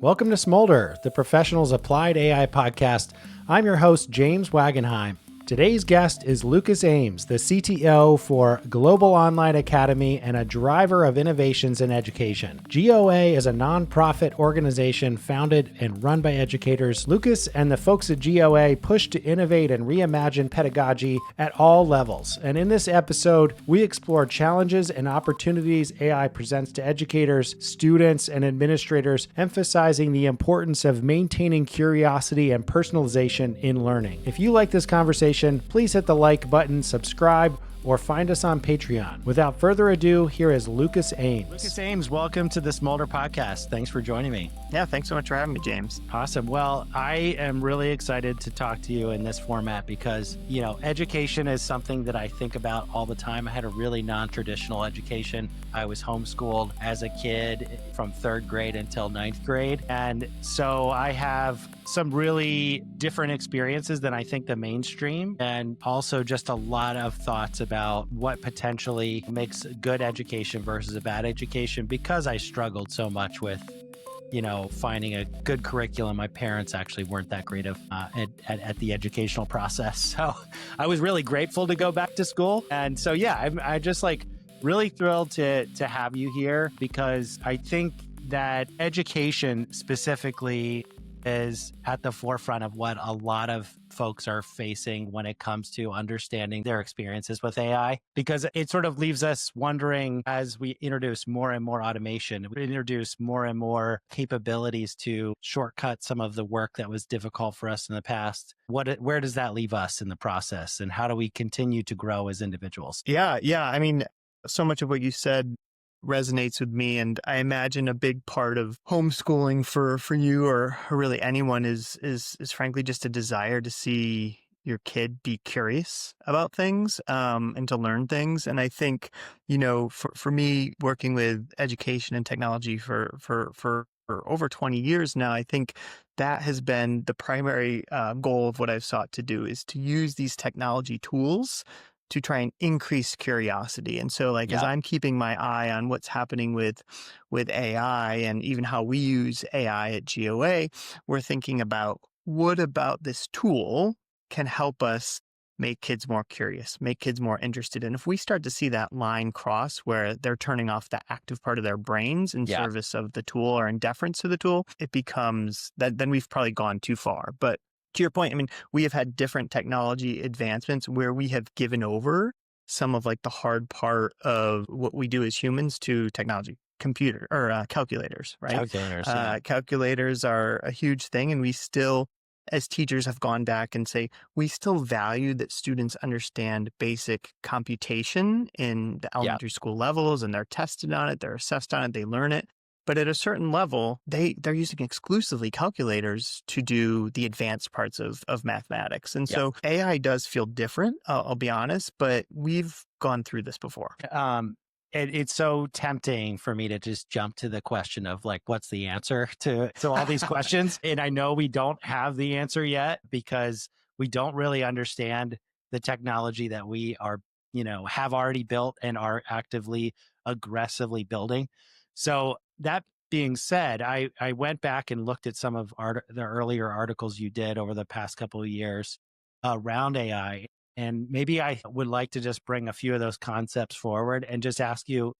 Welcome to Smolder, the Professionals Applied AI podcast. I'm your host, James Wagenheim. Today's guest is Lucas Ames, the CTO for Global Online Academy and a driver of innovations in education. GOA is a nonprofit organization founded and run by educators. Lucas and the folks at GOA push to innovate and reimagine pedagogy at all levels. And in this episode, we explore challenges and opportunities AI presents to educators, students, and administrators, emphasizing the importance of maintaining curiosity and personalization in learning. If you like this conversation, please hit the like button, subscribe, or find us on Patreon. Without further ado, here is Lucas Ames. Lucas Ames, welcome to the Smolder podcast. Thanks for joining me. Yeah, thanks so much for having me, James. Awesome. Well, I am really excited to talk to you in this format because, education is something that I think about all the time. I had a really non-traditional education. I was homeschooled as a kid from 3rd grade until 9th grade. And so I have some really different experiences than I think the mainstream, and also just a lot of thoughts about what potentially makes good education versus a bad education, because I struggled so much with finding a good curriculum. My parents actually weren't that great at the educational process. So I was really grateful to go back to school. And so, I just really thrilled to have you here, because I think that education specifically is at the forefront of what a lot of folks are facing when it comes to understanding their experiences with AI, because it sort of leaves us wondering, as we introduce more and more automation, we introduce more and more capabilities to shortcut some of the work that was difficult for us in the past. Where does that leave us in the process, and how do we continue to grow as individuals? Yeah. I mean, so much of what you said resonates with me. And I imagine a big part of homeschooling for you or really anyone is frankly just a desire to see your kid be curious about things and to learn things. And I think, for me, working with education and technology for over 20 years now, I think that has been the primary goal of what I've sought to do, is to use these technology tools to try and increase curiosity. And so as I'm keeping my eye on what's happening with AI and even how we use AI at GOA, we're thinking about what about this tool can help us make kids more curious, make kids more interested. And if we start to see that line cross where they're turning off the active part of their brains in service of the tool or in deference to the tool, it becomes that then we've probably gone too far. But to your point, I mean, we have had different technology advancements where we have given over some of the hard part of what we do as humans to technology, computer or calculators, right? Calculators are a huge thing. And we still, as teachers, have gone back and say, we still value that students understand basic computation in the elementary school levels, and they're tested on it, they're assessed on it, they learn it. But at a certain level, they're using exclusively calculators to do the advanced parts of mathematics. And so AI does feel different, I'll be honest, but we've gone through this before. It's so tempting for me to just jump to the question of what's the answer to all these questions? And I know we don't have the answer yet, because we don't really understand the technology that we are, have already built and are actively, aggressively building. So that being said, I went back and looked at some of the earlier articles you did over the past couple of years around AI. And maybe I would like to just bring a few of those concepts forward and just ask you,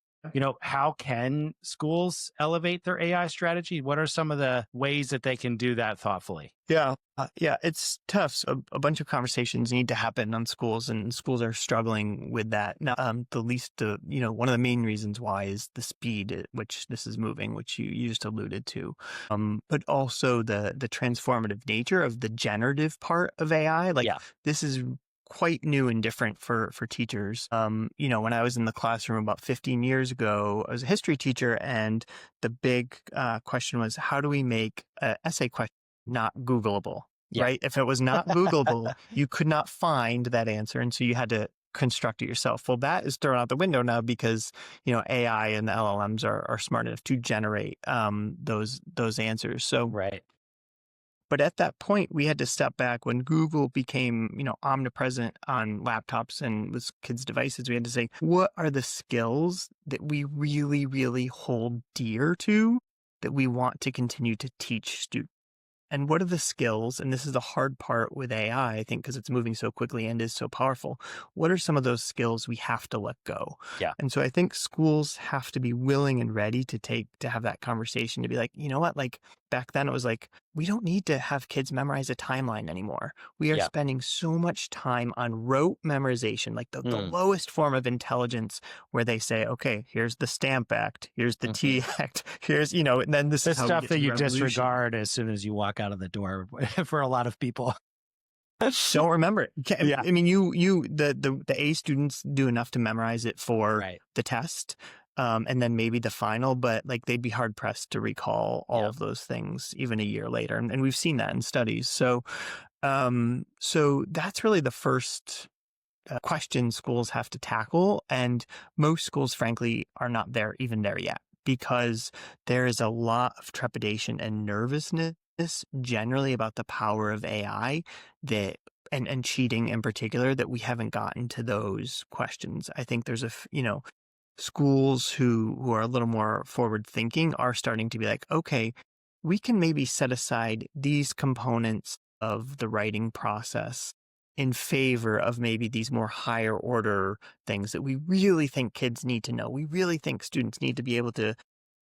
how can schools elevate their AI strategy? What are some of the ways that they can do that thoughtfully? Yeah, it's tough. So a bunch of conversations need to happen on schools, and schools are struggling with that. Now, one of the main reasons why is the speed at which this is moving, which you just alluded to, but also the transformative nature of the generative part of AI. This is quite new and different for teachers. When I was in the classroom about 15 years ago, I was a history teacher, and the big question was, how do we make an essay question not Googleable, right? If it was not Googleable, you could not find that answer. And so you had to construct it yourself. Well, that is thrown out the window now because, AI and the LLMs are smart enough to generate those answers. So, But at that point, we had to step back when Google became, omnipresent on laptops and with kids' devices. We had to say, what are the skills that we really, really hold dear to that we want to continue to teach students? And what are the skills? And this is the hard part with AI, I think, because it's moving so quickly and is so powerful. What are some of those skills we have to let go? Yeah. And so I think schools have to be willing and ready to have that conversation to be like, you know what? Like back then it was like, we don't need to have kids memorize a timeline anymore. We are Yeah. spending so much time on rote memorization, like the Mm. lowest form of intelligence where they say, okay, here's the Stamp Act, here's the Mhm. T Act, here's, and then this The is how we stuff get that to you revolution. disregard as soon as you walk out of the door for a lot of people. Don't remember it. Yeah. I mean, the A students do enough to memorize it for Right. the test, and then maybe the final, but like they'd be hard pressed to recall all Yeah. of those things even a year later, and we've seen that in studies. So that's really the first question schools have to tackle, and most schools, frankly, are not even there yet because there is a lot of trepidation and nervousness generally about the power of AI that and cheating in particular that we haven't gotten to those questions. I think there's schools who are a little more forward thinking are starting to be like, okay, we can maybe set aside these components of the writing process in favor of maybe these more higher order things that we really think kids need to know. We really think students need to be able to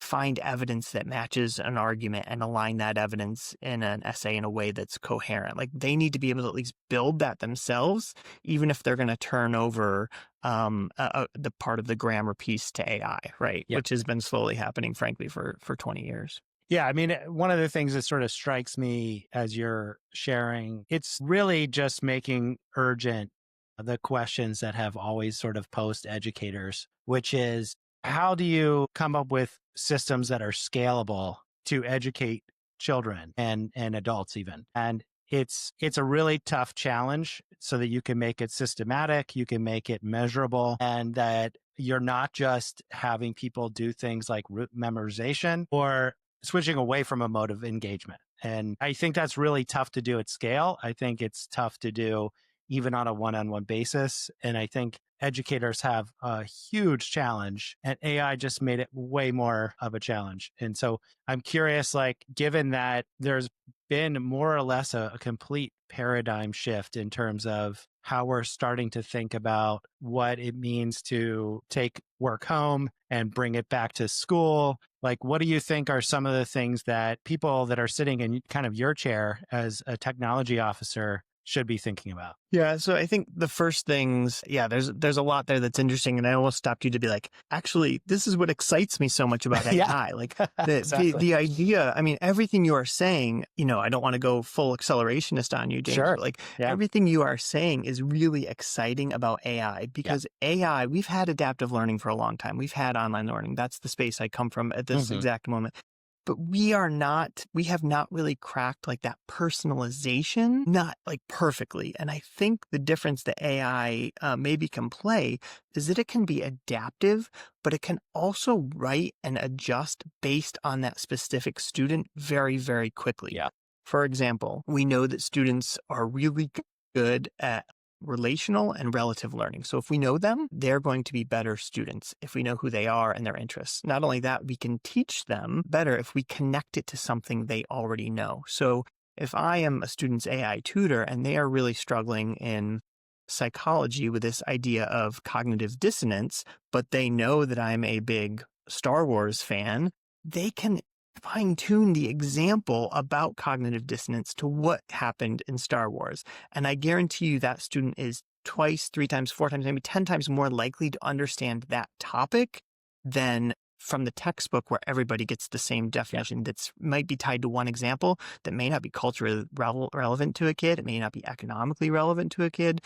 find evidence that matches an argument and align that evidence in an essay in a way that's coherent. Like they need to be able to at least build that themselves, even if they're going to turn over the part of the grammar piece to AI, right? Yeah. Which has been slowly happening, frankly, for 20 years. Yeah. I mean, one of the things that sort of strikes me as you're sharing, it's really just making urgent the questions that have always sort of posed educators, which is how do you come up with systems that are scalable to educate children and adults even? And it's a really tough challenge so that you can make it systematic, you can make it measurable, and that you're not just having people do things like rote memorization or switching away from a mode of engagement. And I think that's really tough to do at scale. I think it's tough to do even on a one-on-one basis. And I think educators have a huge challenge, and AI just made it way more of a challenge. And so I'm curious, like, given that there's been more or less a complete paradigm shift in terms of how we're starting to think about what it means to take work home and bring it back to school. Like, what do you think are some of the things that people that are sitting in kind of your chair as a technology officer should be thinking about? Yeah, so I think the first things, there's a lot there that's interesting, and I almost stopped you to be like, actually, this is what excites me so much about Yeah, AI. Like exactly. the idea, I mean, everything you are saying, I don't want to go full accelerationist on you, James, Sure. but like Yeah. everything you are saying is really exciting about AI Yeah. because AI, we've had adaptive learning for a long time. We've had online learning. That's the space I come from at this Hmm. exact moment. But we have not really cracked like that personalization, not like perfectly. And I think the difference that AI maybe can play is that it can be adaptive, but it can also write and adjust based on that specific student very, very quickly. Yeah. For example, we know that students are really good at relational and relative learning. So if we know them, they're going to be better students if we know who they are and their interests. Not only that, we can teach them better if we connect it to something they already know. So if I am a student's AI tutor and they are really struggling in psychology with this idea of cognitive dissonance, but they know that I'm a big Star Wars fan, they can fine tune the example about cognitive dissonance to what happened in Star Wars. And I guarantee you that student is twice, three times, four times, maybe 10 times more likely to understand that topic than from the textbook where everybody gets the same definition that's might be tied to one example that may not be culturally relevant to a kid. It may not be economically relevant to a kid.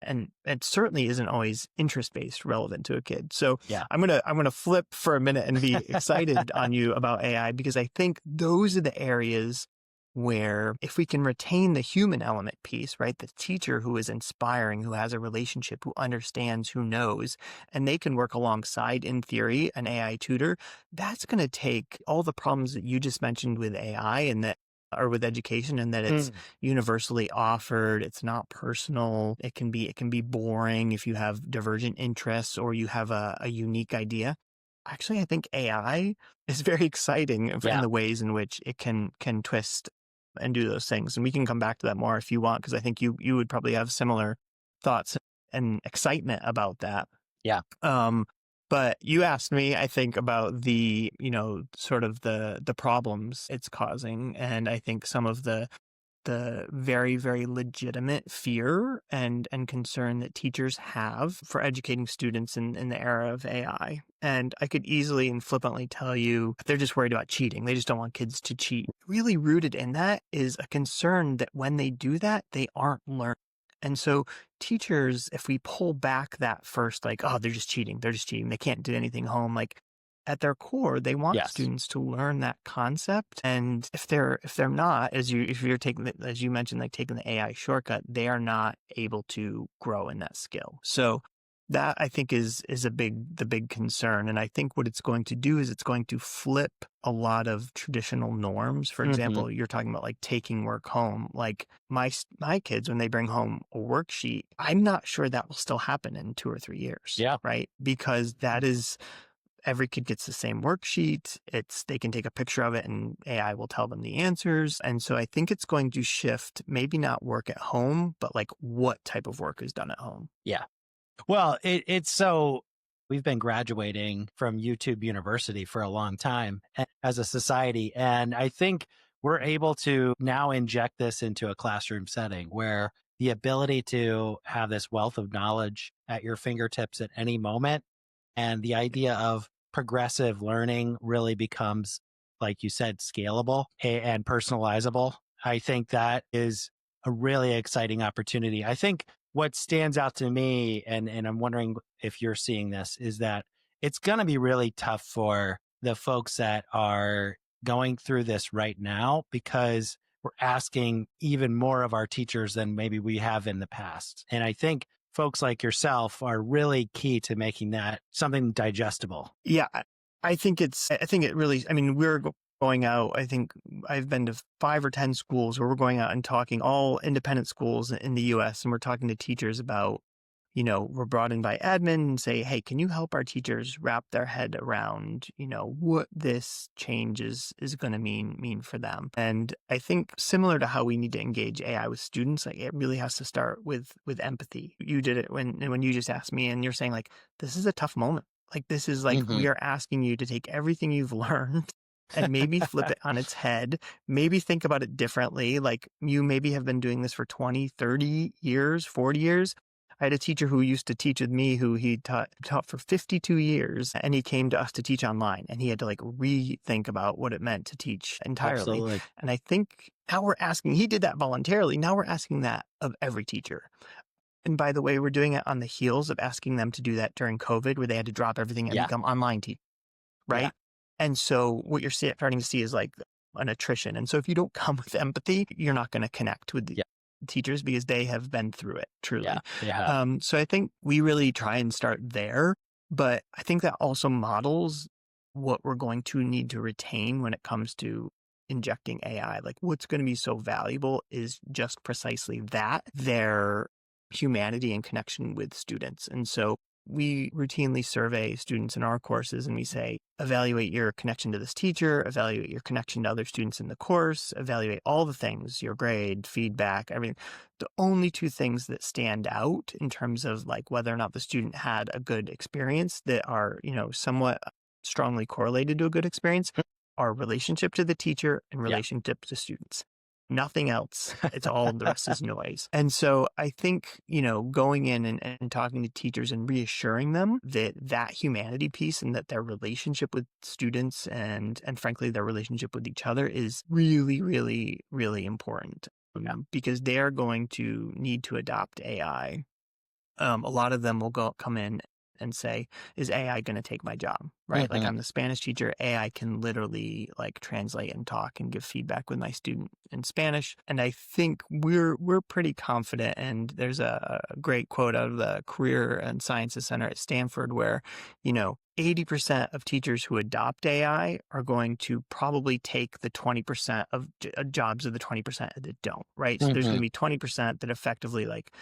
And it certainly isn't always interest-based relevant to a kid. So Yeah. I'm gonna flip for a minute and be excited on you about AI because I think those are the areas where if we can retain the human element piece, right? The teacher who is inspiring, who has a relationship, who understands, who knows, and they can work alongside, in theory, an AI tutor, that's going to take all the problems that you just mentioned with AI and that or with education and that it's Mm. universally offered. It's not personal. It can be boring if you have divergent interests or you have a unique idea. actually, I think AI is very exciting in Yeah. the ways in which it can twist and do those things. And we can come back to that more if you want, because I think you would probably have similar thoughts and excitement about that. Yeah. Um, but you asked me, I think, about the, sort of the problems it's causing. And I think some of the very, very legitimate fear and concern that teachers have for educating students in the era of AI. And I could easily and flippantly tell you they're just worried about cheating. They just don't want kids to cheat. Really rooted in that is a concern that when they do that, they aren't learning. And so teachers, if we pull back that first, like, oh, they're just cheating. They can't do anything home. Like, at their core, they want Yes. students to learn that concept. And if they're not, if you're taking as you mentioned, like taking the AI shortcut, they are not able to grow in that skill. So that I think is the big concern. And I think what it's going to do is it's going to flip a lot of traditional norms. For Hmm. example, you're talking about like taking work home. Like my kids, when they bring home a worksheet, I'm not sure that will still happen in 2 or 3 years, Yeah. right? Because that is every kid gets the same worksheet. They can take a picture of it and AI will tell them the answers. And so I think it's going to shift, maybe not work at home, but like what type of work is done at home. Yeah. Well, it's so we've been graduating from YouTube University for a long time as a society. And I think we're able to now inject this into a classroom setting where the ability to have this wealth of knowledge at your fingertips at any moment and the idea of progressive learning really becomes, like you said, scalable and personalizable. I think that is a really exciting opportunity. I think what stands out to me, and I'm wondering if you're seeing this, is that it's going to be really tough for the folks that are going through this right now because we're asking even more of our teachers than maybe we have in the past. And I think folks like yourself are really key to making that something digestible. Yeah, I think it really, I mean, going out, I think I've been to 5 or 10 schools where we're going out and talking, all independent schools in the US, and we're talking to teachers about, we're brought in by admin and say, hey, can you help our teachers wrap their head around, what this change is going to mean for them? And I think similar to how we need to engage AI with students, like it really has to start with empathy. You did it when you just asked me, and you're saying like, this is a tough moment. Like this is like, Hmm. we are asking you to take everything you've learned and maybe flip it on its head, maybe think about it differently. Like you maybe have been doing this for 20, 30 years, 40 years. I had a teacher who used to teach with me who he taught for 52 years, and he came to us to teach online, and he had to like rethink about what it meant to teach entirely. Absolutely. And I think now we're asking, he did that voluntarily. Now we're asking that of every teacher. And by the way, we're doing it on the heels of asking them to do that during COVID, where they had to drop everything and Yeah. become online teachers, Yeah. right? And so what you're starting to see is like an attrition. And so if you don't come with empathy, you're not going to connect with the Yeah. teachers because they have been through it, Yeah. truly. They have. So I think we really try and start there. But I think that also models what we're going to need to retain when it comes to injecting AI. Like what's going to be so valuable is just precisely that, their humanity and connection with students. And so we routinely survey students in our courses and we say, evaluate your connection to this teacher, evaluate your connection to other students in the course, evaluate all the things, your grade, feedback, everything. The only two things that stand out in terms of like whether or not the student had a good experience that are, somewhat strongly correlated to a good experience are relationship to the teacher and Yeah. relationship to students. Nothing else. It's all the rest is noise. And so I think, going in and talking to teachers and reassuring them that humanity piece and that their relationship with students and frankly, their relationship with each other is really, really, really important Yeah. because they are going to need to adopt AI. A lot of them will come in and say, is AI going to take my job? Right? Like Hmm. I'm the Spanish teacher. AI can literally like translate and talk and give feedback with my student in Spanish. And I think we're pretty confident. And there's a great quote out of the Career and Sciences Center at Stanford where, 80% of teachers who adopt AI are going to probably take the 20% of jobs of the 20% that don't, right? So there's going Hmm. to be 20% that effectively like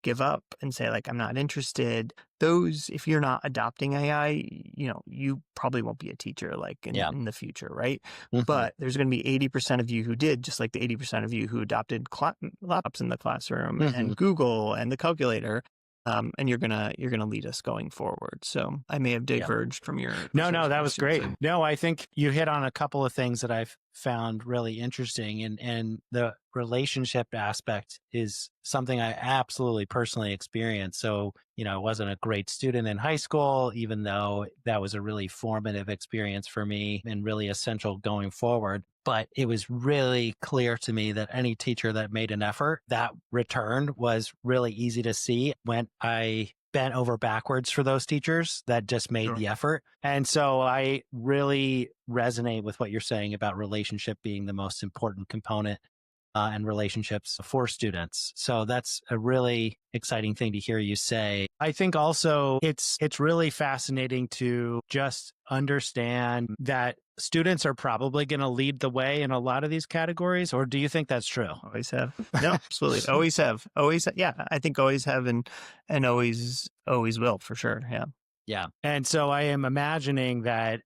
give up and say like, I'm not interested. those, if you're not adopting AI, you probably won't be a teacher like Yeah. in the future, right? Hmm. But there's going to be 80% of you who did, just like the 80% of you who adopted laptops in the classroom Hmm. and Google and the calculator. And you're gonna lead us going forward. So I may have Yeah. diverged from your No, first that was question. great. So No, I think you hit on a couple of things that I've found really interesting, and the relationship aspect is something I absolutely personally experienced. So, I wasn't a great student in high school, even though that was a really formative experience for me and really essential going forward. But it was really clear to me that any teacher that made an effort, that return was really easy to see when I bent over backwards for those teachers that just made sure. the effort. And so I really resonate with what you're saying about relationship being the most important component and relationships for students. So that's a really exciting thing to hear you say. I think also it's really fascinating to just understand that students are probably going to lead the way in a lot of these categories. Or do you think that's true? Always have. No, absolutely. Always have. Always. Yeah. I think always have and always will for sure. Yeah. Yeah. And so I am imagining that,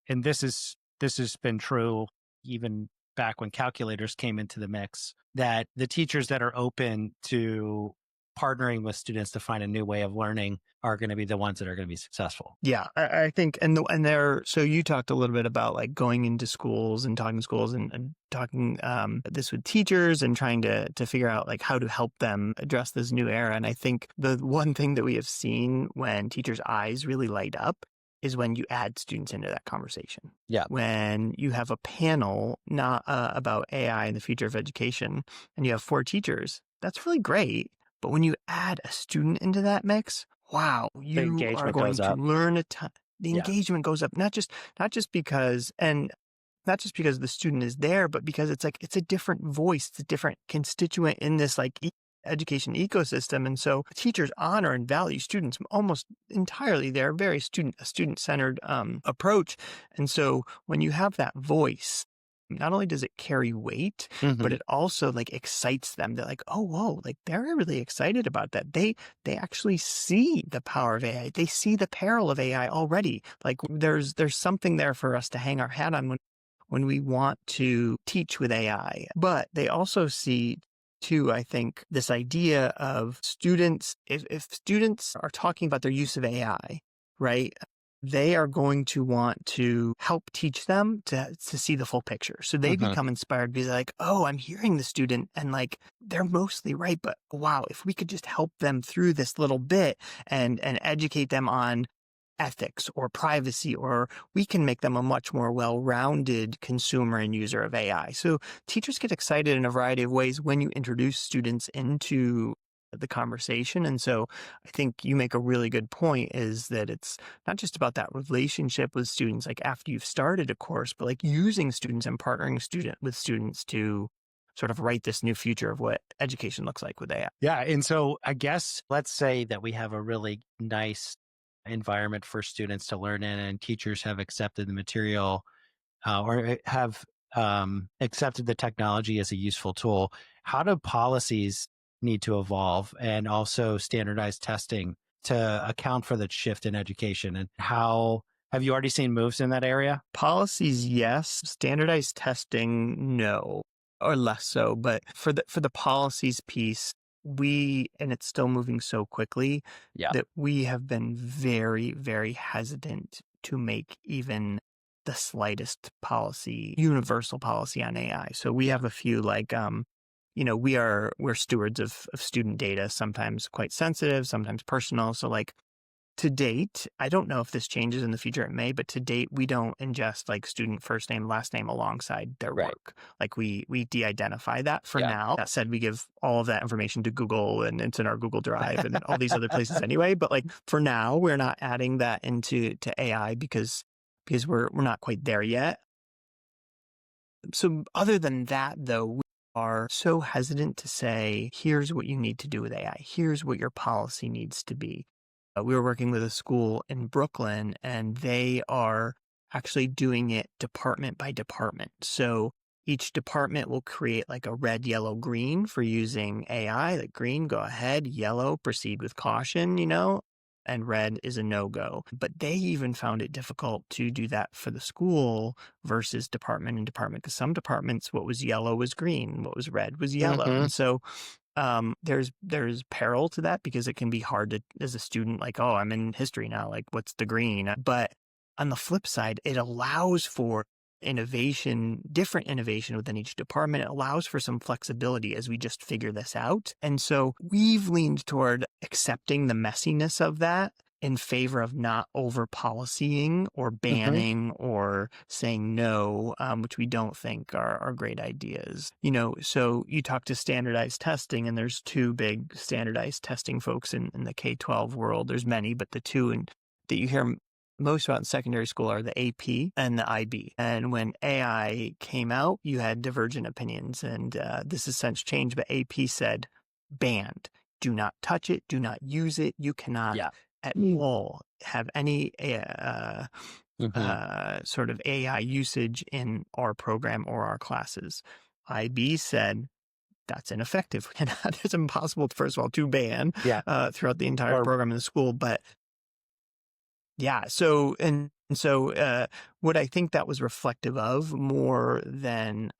and this has been true even back when calculators came into the mix, that the teachers that are open to partnering with students to find a new way of learning are going to be the ones that are going to be successful. Yeah, I think, and there. So you talked a little bit about like going into schools and talking to schools and talking this with teachers and trying to figure out like how to help them address this new era. And I think the one thing that we have seen when teachers' eyes really light up is when you add students into that conversation. Yeah. When you have a panel not about AI and the future of education, and you have 4 teachers, that's really great. But when you add a student into that mix, wow, The you are engagement going goes to up. learn a ton. The Yeah. engagement goes up, not just because the student is there, but because it's a different voice, it's a different constituent in this like education ecosystem. And so teachers honor and value students almost entirely. They're very a student-centered approach. And so when you have that voice, not only does it carry weight, but Hmm. it also like excites them. They're like, oh, whoa, like they're really excited about that. They actually see the power of AI. They see the peril of AI already. Like there's something there for us to hang our hat on when we want to teach with AI. But they also see too, I think, this idea of students, if students are talking about their use of AI, right? They are going to want to help teach them to see the full picture. So they Hmm. become inspired because they're like, oh, I'm hearing the student and like, they're mostly right. But wow, if we could just help them through this little bit and educate them on ethics or privacy, or we can make them a much more well-rounded consumer and user of AI. So teachers get excited in a variety of ways when you introduce students into the conversation. And so I think you make a really good point is that it's not just about that relationship with students, like after you've started a course, but like using students and partnering with students to sort of write this new future of what education looks like with AI. Yeah. And so I guess let's say that we have a really nice environment for students to learn in, and teachers have accepted the material or have accepted the technology as a useful tool. How do policies need to evolve, and also standardized testing to account for the shift in education? And how have you already seen moves in that area? Policies, yes. Standardized testing, no, or less so. But for the policies piece, and it's still moving so quickly Yeah. that we have been very, very hesitant to make even the slightest universal policy on AI. So we have a few like, we're stewards of student data, sometimes quite sensitive, sometimes personal. So like, to date, I don't know if this changes in the future. It may, but to date, we don't ingest like student first name, last name alongside their Right. work. Like we de-identify that for Yeah. now. That said, we give all of that information to Google and it's in our Google Drive and all these other places anyway. But like for now, we're not adding that to AI because we're not quite there yet. So other than that, though, we are so hesitant to say, here's what you need to do with AI. Here's what your policy needs to be. We were working with a school in Brooklyn, and they are actually doing it department by department. So each department will create like a red, yellow, green for using AI. Like green, go ahead. Yellow, proceed with caution, and red is a no-go. But they even found it difficult to do that for the school versus department and department, because some departments, what was yellow was green, what was red was yellow. Hmm. And so there's peril to that, because it can be hard to, as a student, like, oh, I'm in history now, like, what's the green? But on the flip side, it allows for innovation, different innovation within each department. It allows for some flexibility as we just figure this out. And so we've leaned toward accepting the messiness of that in favor of not over policying or Hmm. banning or saying no, which we don't think are great ideas. So you talk to standardized testing, and there's two big standardized testing folks in the K-12 world. There's many, but the two that you hear most about in secondary school are the AP and the IB. And when AI came out, you had divergent opinions, and this has since changed, but AP said banned. Do not touch it. Do not use it. You cannot Yeah. at all have any Hmm. sort of AI usage in our program or our classes. IB said that's ineffective. It's impossible, first of all, to ban Yeah. throughout the entire Or program in the school. But yeah, so what I think that was reflective of more than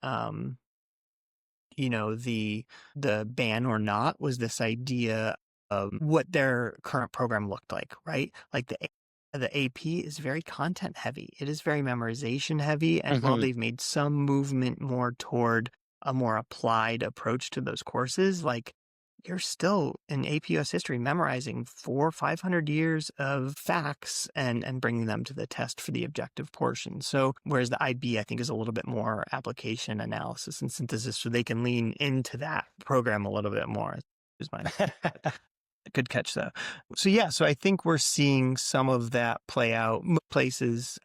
the ban or not was this idea of what their current program looked like, right? Like the AP is very content heavy. It is very memorization heavy. And while Mhm. they've made some movement more toward a more applied approach to those courses, like you're still in AP US history memorizing 500 years of facts and bringing them to the test for the objective portion. So whereas the IB, I think, is a little bit more application analysis and synthesis, so they can lean into that program a little bit more, is my good catch though. So yeah, so I think we're seeing some of that play out places.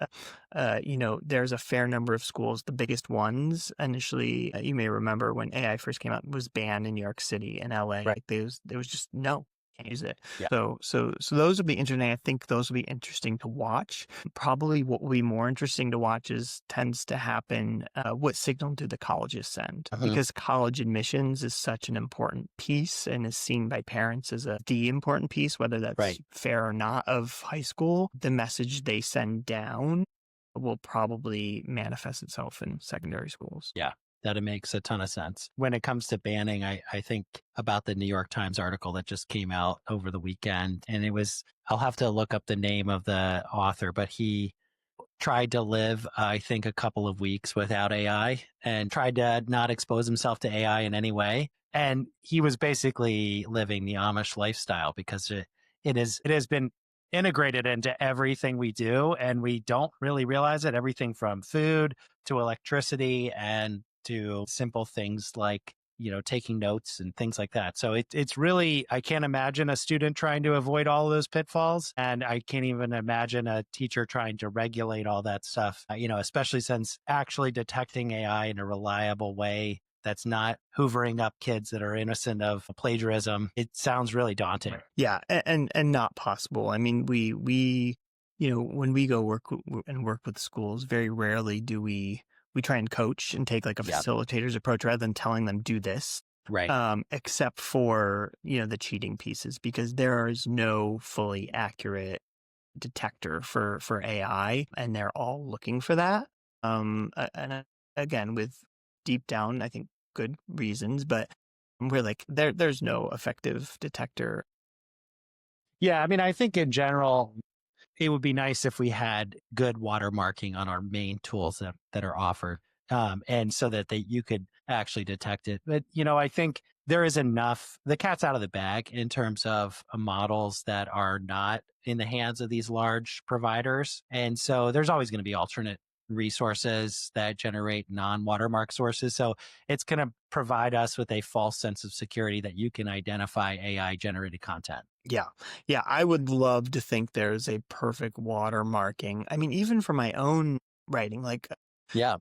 There's a fair number of schools. The biggest ones initially, you may remember when AI first came out, was banned in New York City and LA. Right. Like there was just no, can't use it. Yeah. So those will be interesting. I think those will be interesting to watch. Probably what will be more interesting to watch tends to happen. What signal do the colleges send? Mhm. Because college admissions is such an important piece and is seen by parents as the important piece, whether that's Right. fair or not, of high school. The message they send down will probably manifest itself in secondary schools. Yeah. That it makes a ton of sense. When it comes to banning, I think about the New York Times article that just came out over the weekend. And I'll have to look up the name of the author, but he tried to live, I think, a couple of weeks without AI and tried to not expose himself to AI in any way. And he was basically living the Amish lifestyle because it has been integrated into everything we do, and we don't really realize it. Everything from food to electricity and to simple things like taking notes and things like that. So it's really, I can't imagine a student trying to avoid all of those pitfalls. And I can't even imagine a teacher trying to regulate all that stuff, especially since actually detecting AI in a reliable way that's not hoovering up kids that are innocent of plagiarism. It sounds really daunting. Yeah, and not possible. I mean, we when we go work with schools, very rarely do we try and coach and take like a Yeah. facilitator's approach rather than telling them do this. Right. Except for the cheating pieces, because there is no fully accurate detector for AI, and they're all looking for that. Again, with deep down, I think good reasons, but we're like there's no effective detector. Yeah. I mean, I think in general, it would be nice if we had good watermarking on our main tools that are offered. And so that you could actually detect it. But, I think there is enough, the cat's out of the bag in terms of models that are not in the hands of these large providers. And so there's always going to be alternate resources that generate non-watermark sources. So it's going to provide us with a false sense of security that you can identify AI generated content. Yeah. Yeah. I would love to think there's a perfect watermarking. I mean, even for my own writing, like, Yeah.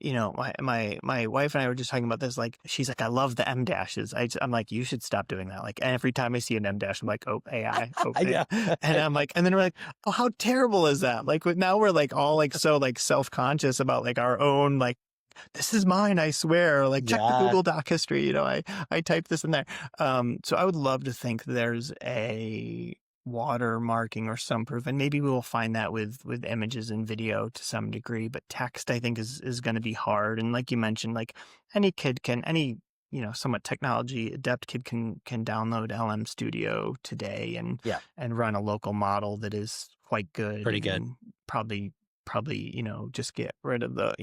my wife and I were just talking about this. Like, she's like, I love the M dashes. I'm like, you should stop doing that. Like, every time I see an M dash, I'm like, oh, AI, oh, Yeah. and I'm like, and then we're like, oh, how terrible is that? Like, now we're like all like so like self-conscious about like our own, like, this is mine, I swear. Like, check the Yeah. Google Doc history. I typed this in there. So I would love to think there's watermarking or some proof, and maybe we will find that with images and video to some degree, but text I think is going to be hard. And like you mentioned, like any kid can, any somewhat technology adept kid can download LM Studio today Yeah, and run a local model that is quite good, pretty good. and probably just get rid of the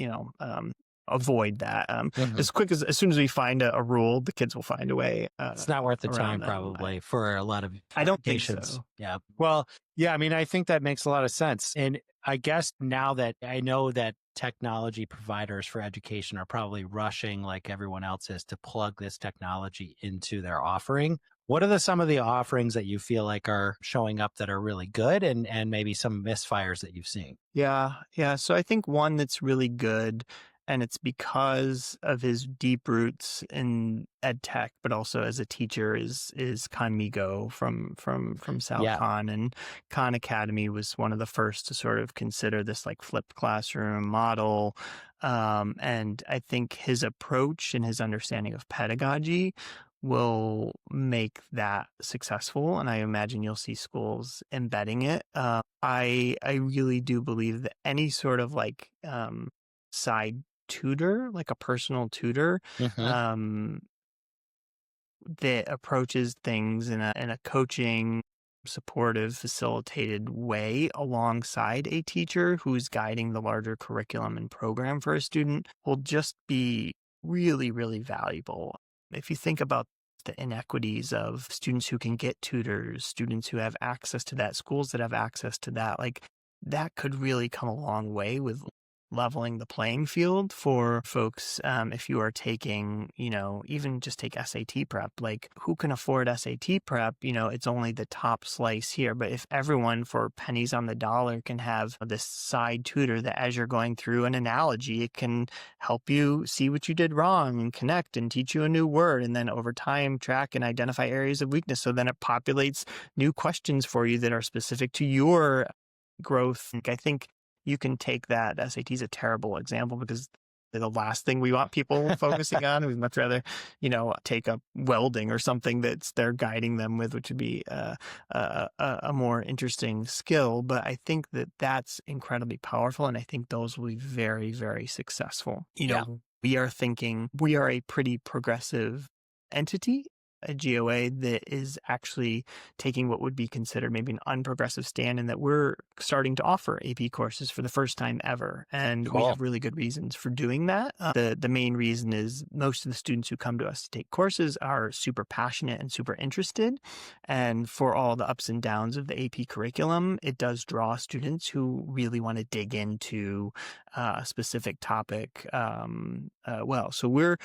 avoid that Mhm. as soon as we find a rule, the kids will find a way It's not worth the around time that. probably for a lot of I don't think applications. so. Yeah. Well, yeah, I mean, I think that makes a lot of sense. And I guess now that I know that technology providers for education are probably rushing like everyone else is to plug this technology into their offering. What are some of the offerings that you feel like are showing up that are really good and maybe some misfires that you've seen? Yeah. So I think one that's really good, and it's because of his deep roots in ed tech, but also as a teacher, is Conmigo from South Yeah. Con. And Khan Academy was one of the first to sort of consider this like flipped classroom model. And I think his approach and his understanding of pedagogy will make that successful. And I imagine you'll see schools embedding it. I really do believe that any sort of like side tutor, like a personal tutor, Hmm. um, that approaches things in a coaching, supportive, facilitated way alongside a teacher who's guiding the larger curriculum and program for a student will just be really, really valuable. If you think about the inequities of students who can get tutors, students who have access to that, schools that have access to that, like that could really come a long way with leveling the playing field for folks. If you are taking, even just take SAT prep, like who can afford SAT prep? It's only the top slice here. But if everyone for pennies on the dollar can have this side tutor that as you're going through an analogy, it can help you see what you did wrong and connect and teach you a new word. And then over time, track and identify areas of weakness. So then it populates new questions for you that are specific to your growth. I think you can take that. SAT is a terrible example because they're the last thing we want people focusing on. We'd much rather, take up welding or something they're guiding them with, which would be a more interesting skill. But I think that that's incredibly powerful. And I think those will be very, very successful. Yeah. We are thinking we are a pretty progressive entity, a GOA that is actually taking what would be considered maybe an unprogressive stand, and that we're starting to offer AP courses for the first time ever. And we Cool. have really good reasons for doing that. The main reason is most of the students who come to us to take courses are super passionate and super interested. And for all the ups and downs of the AP curriculum, it does draw students who really want to dig into a specific topic well. So we're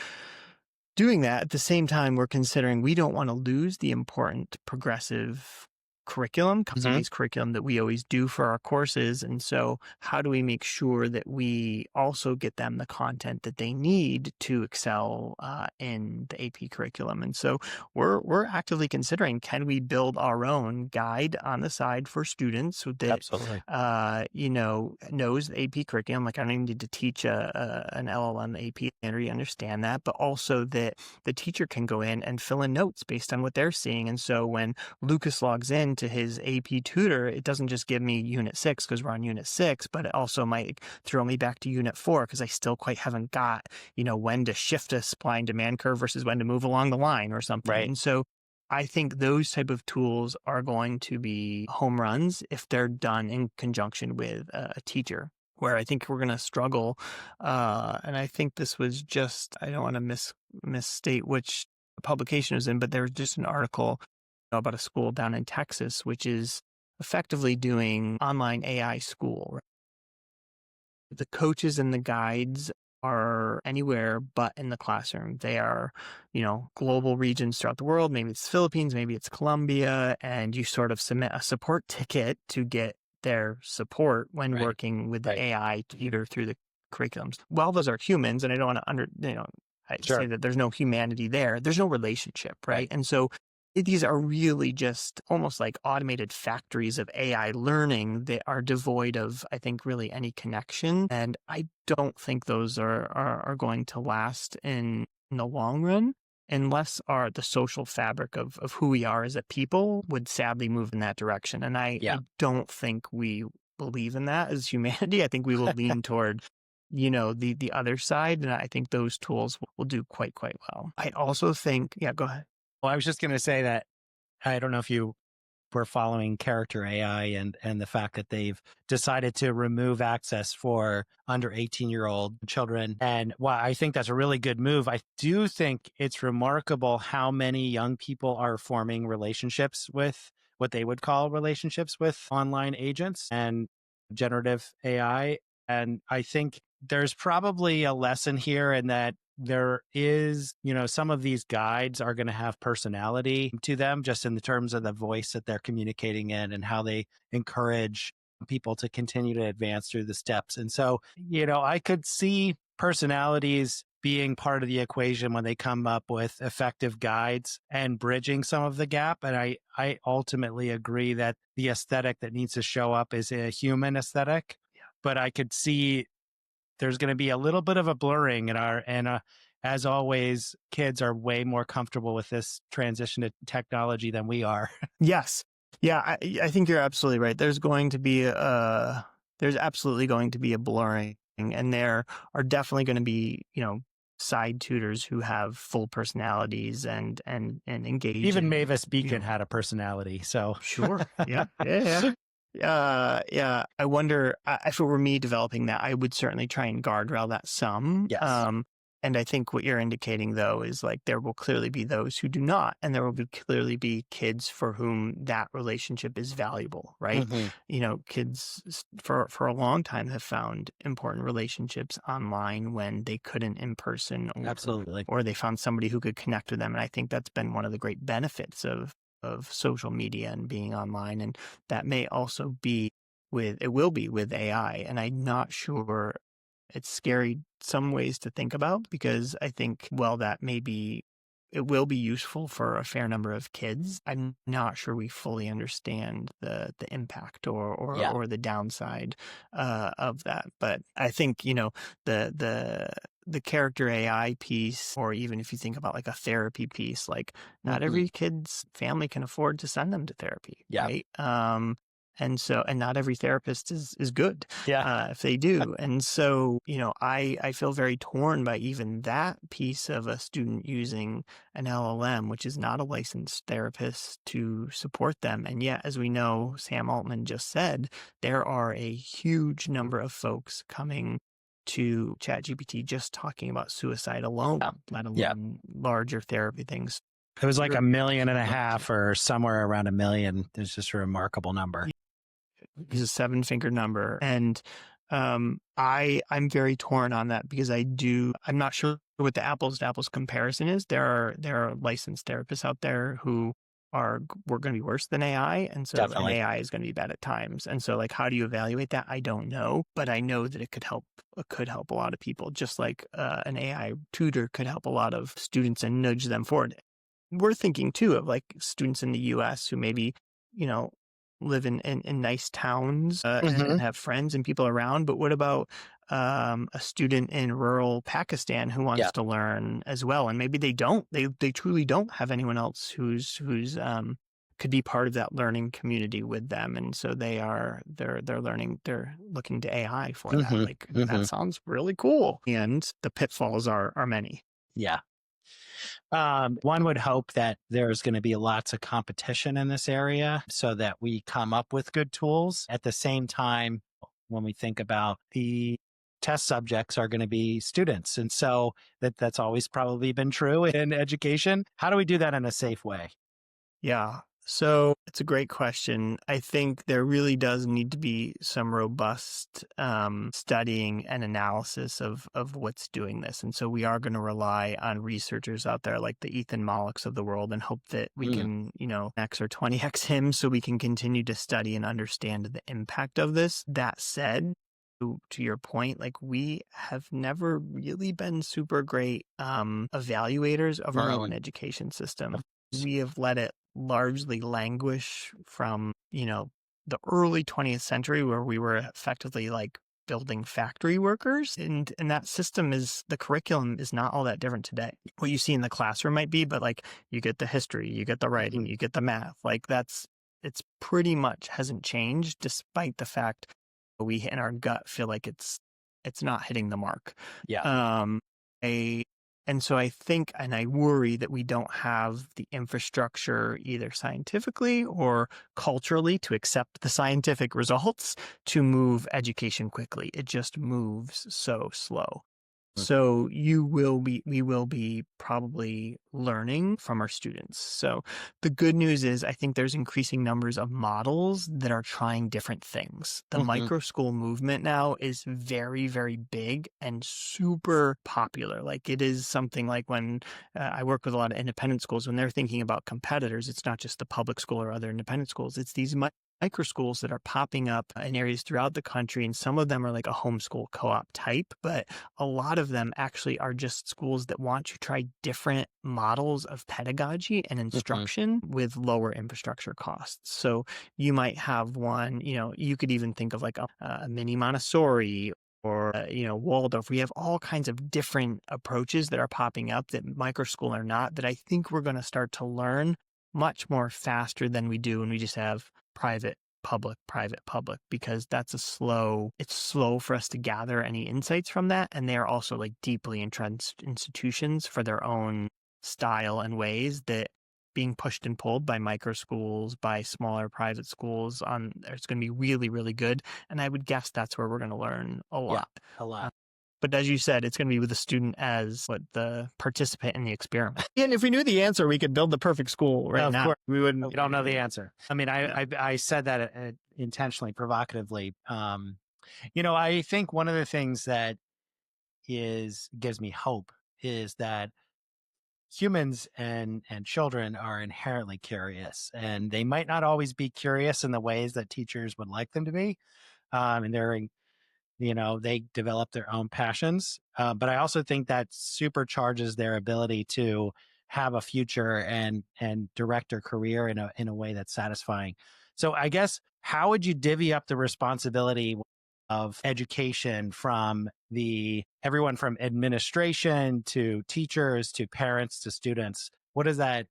doing that. At the same time, we're considering we don't want to lose the important progressive curriculum, Hmm. competency-based curriculum that we always do for our courses. And so how do we make sure that we also get them the content that they need to excel in the AP curriculum? And so we're actively considering, can we build our own guide on the side for students that Absolutely. knows the AP curriculum? Like I don't even need to teach an LLM AP and really understand that, but also that the teacher can go in and fill in notes based on what they're seeing. And so when Lucas logs in to his AP tutor, it doesn't just give me unit 6 because we're on unit 6, but it also might throw me back to unit 4 because I still quite haven't got, when to shift a supply and demand curve versus when to move along the line or something. Right. And so I think those type of tools are going to be home runs if they're done in conjunction with a teacher. Where I think we're going to struggle, and I think this was just, I don't want to misstate which publication it was in, but there was just an article about a school down in Texas, which is effectively doing online AI school. Right? The coaches and the guides are anywhere but in the classroom. They are, global regions throughout the world. Maybe it's Philippines, maybe it's Colombia, and you sort of submit a support ticket to get their support when Right. working with the Right. AI tutor through the curriculums. Well, those are humans, and I don't want I say Sure. that there's no humanity there. There's no relationship, right? Right. And so these are really just almost like automated factories of AI learning that are devoid of, I think, really any connection. And I don't think those are going to last in the long run. unless the social fabric of who we are as a people would sadly move in that direction. And Yeah. I don't think we believe in that as humanity. I think we will lean toward, the other side. And I think those tools will do quite well. I also think, yeah, go ahead. Well, I was just going to say that I don't know if you were following Character AI and the fact that they've decided to remove access for under 18-year-old children. And while I think that's a really good move, I do think it's remarkable how many young people are forming relationships with what they would call relationships with online agents and generative AI. And I think there's probably a lesson here in that there is, some of these guides are going to have personality to them just in the terms of the voice that they're communicating in and how they encourage people to continue to advance through the steps. And so, I could see personalities being part of the equation when they come up with effective guides and bridging some of the gap. And I ultimately agree that the aesthetic that needs to show up is a human aesthetic. Yeah. But I could see there's going to be a little bit of a blurring as always, kids are way more comfortable with this transition to technology than we are. Yes. Yeah, I think you're absolutely right. There's absolutely going to be a blurring, and there are definitely going to be, side tutors who have full personalities and engage. Even Mavis Beacon had a personality. So sure. Yeah. Yeah. Yeah. I wonder if it were me developing that, I would certainly try and guardrail that some. Yes. And I think what you're indicating, though, is like there will clearly be those who do not, and there will clearly be kids for whom that relationship is valuable, right? Mm-hmm. Kids for a long time have found important relationships online when they couldn't in person, Absolutely, or they found somebody who could connect with them. And I think that's been one of the great benefits of social media and being online, and that may also be will be with AI. And I'm not sure. It's scary some ways to think about, because I think, well, it will be useful for a fair number of kids. I'm not sure we fully understand the impact or the downside of that. But I think, the character AI piece, or even if you think about like a therapy piece, like not every kid's family can afford to send them to therapy, right? And not every therapist is good if they do. And so, I feel very torn by even that piece of a student using an LLM, which is not a licensed therapist, to support them. And yet, as we know, Sam Altman just said, there are a huge number of folks coming to ChatGPT just talking about suicide alone, let alone larger therapy things. It was like 1.5 million or somewhere around 1 million. It's just a remarkable number. Is a 7-figure number. And I'm very torn on that, because I'm not sure what the apples to apples comparison is. There are licensed therapists out there who we're going to be worse than AI. And so and AI is going to be bad at times. And so, like, how do you evaluate that? I don't know, but I know that it could help a lot of people, just like an AI tutor could help a lot of students and nudge them forward. We're thinking too of like students in the US who maybe, live in nice towns and have friends and people around. But what about a student in rural Pakistan who wants to learn as well? And maybe they truly don't have anyone else who's could be part of that learning community with them. And so they're looking to AI for that. Like, that sounds really cool. And the pitfalls are many. Yeah. One would hope that there's going to be lots of competition in this area so that we come up with good tools. At the same time, when we think about the test subjects are going to be students. And so that's always probably been true in education. How do we do that in a safe way? Yeah. So it's a great question. I think there really does need to be some robust studying and analysis of what's doing this. And so we are going to rely on researchers out there like the Ethan Mollocks of the world, and hope that we can, X or 20X him, so we can continue to study and understand the impact of this. That said, to your point, like, we have never really been super great evaluators of our own education system. We have let it largely languish from, the early 20th century, where we were effectively like building factory workers. And that system is, the curriculum is not all that different today. What you see in the classroom might be, but like you get the history, you get the writing, you get the math. Like it's pretty much hasn't changed despite the fact we in our gut feel like it's not hitting the mark. Yeah. Um, a and so I think, and I worry that we don't have the infrastructure either scientifically or culturally to accept the scientific results to move education quickly. It just moves so slow. So we will be probably learning from our students. So the good news is I think there's increasing numbers of models that are trying different things. The Mhm. micro school movement now is very, very big and super popular. Like it is something like when I work with a lot of independent schools, when they're thinking about competitors, it's not just the public school or other independent schools. It's these micro schools that are popping up in areas throughout the country. And some of them are like a homeschool co-op type, but a lot of them actually are just schools that want to try different models of pedagogy and Mhm. instruction with lower infrastructure costs. So you might have one, you could even think of like a mini Montessori or, Waldorf. We have all kinds of different approaches that are popping up that micro school are not, that I think we're going to start to learn much more faster than we do when we just have private, public, private, public, because it's slow for us to gather any insights from that. And they are also like deeply entrenched institutions for their own style and ways that being pushed and pulled by micro schools, by smaller private schools it's going to be really, really good. And I would guess that's where we're going to learn a Yeah, lot. a Uh, lot. but as you said, it's going to be with the student as the participant in the experiment. And if we knew the answer, we could build the perfect school right Of now. course, We wouldn't. we don't know the answer. I mean, Yeah. I said that intentionally, provocatively. I think one of the things that gives me hope is that humans and children are inherently curious, and they might not always be curious in the ways that teachers would like them to be. And they develop their own passions. But I also think that supercharges their ability to have a future and direct their career in a way that's satisfying. So I guess, how would you divvy up the responsibility of education from everyone from administration to teachers to parents to students? What does that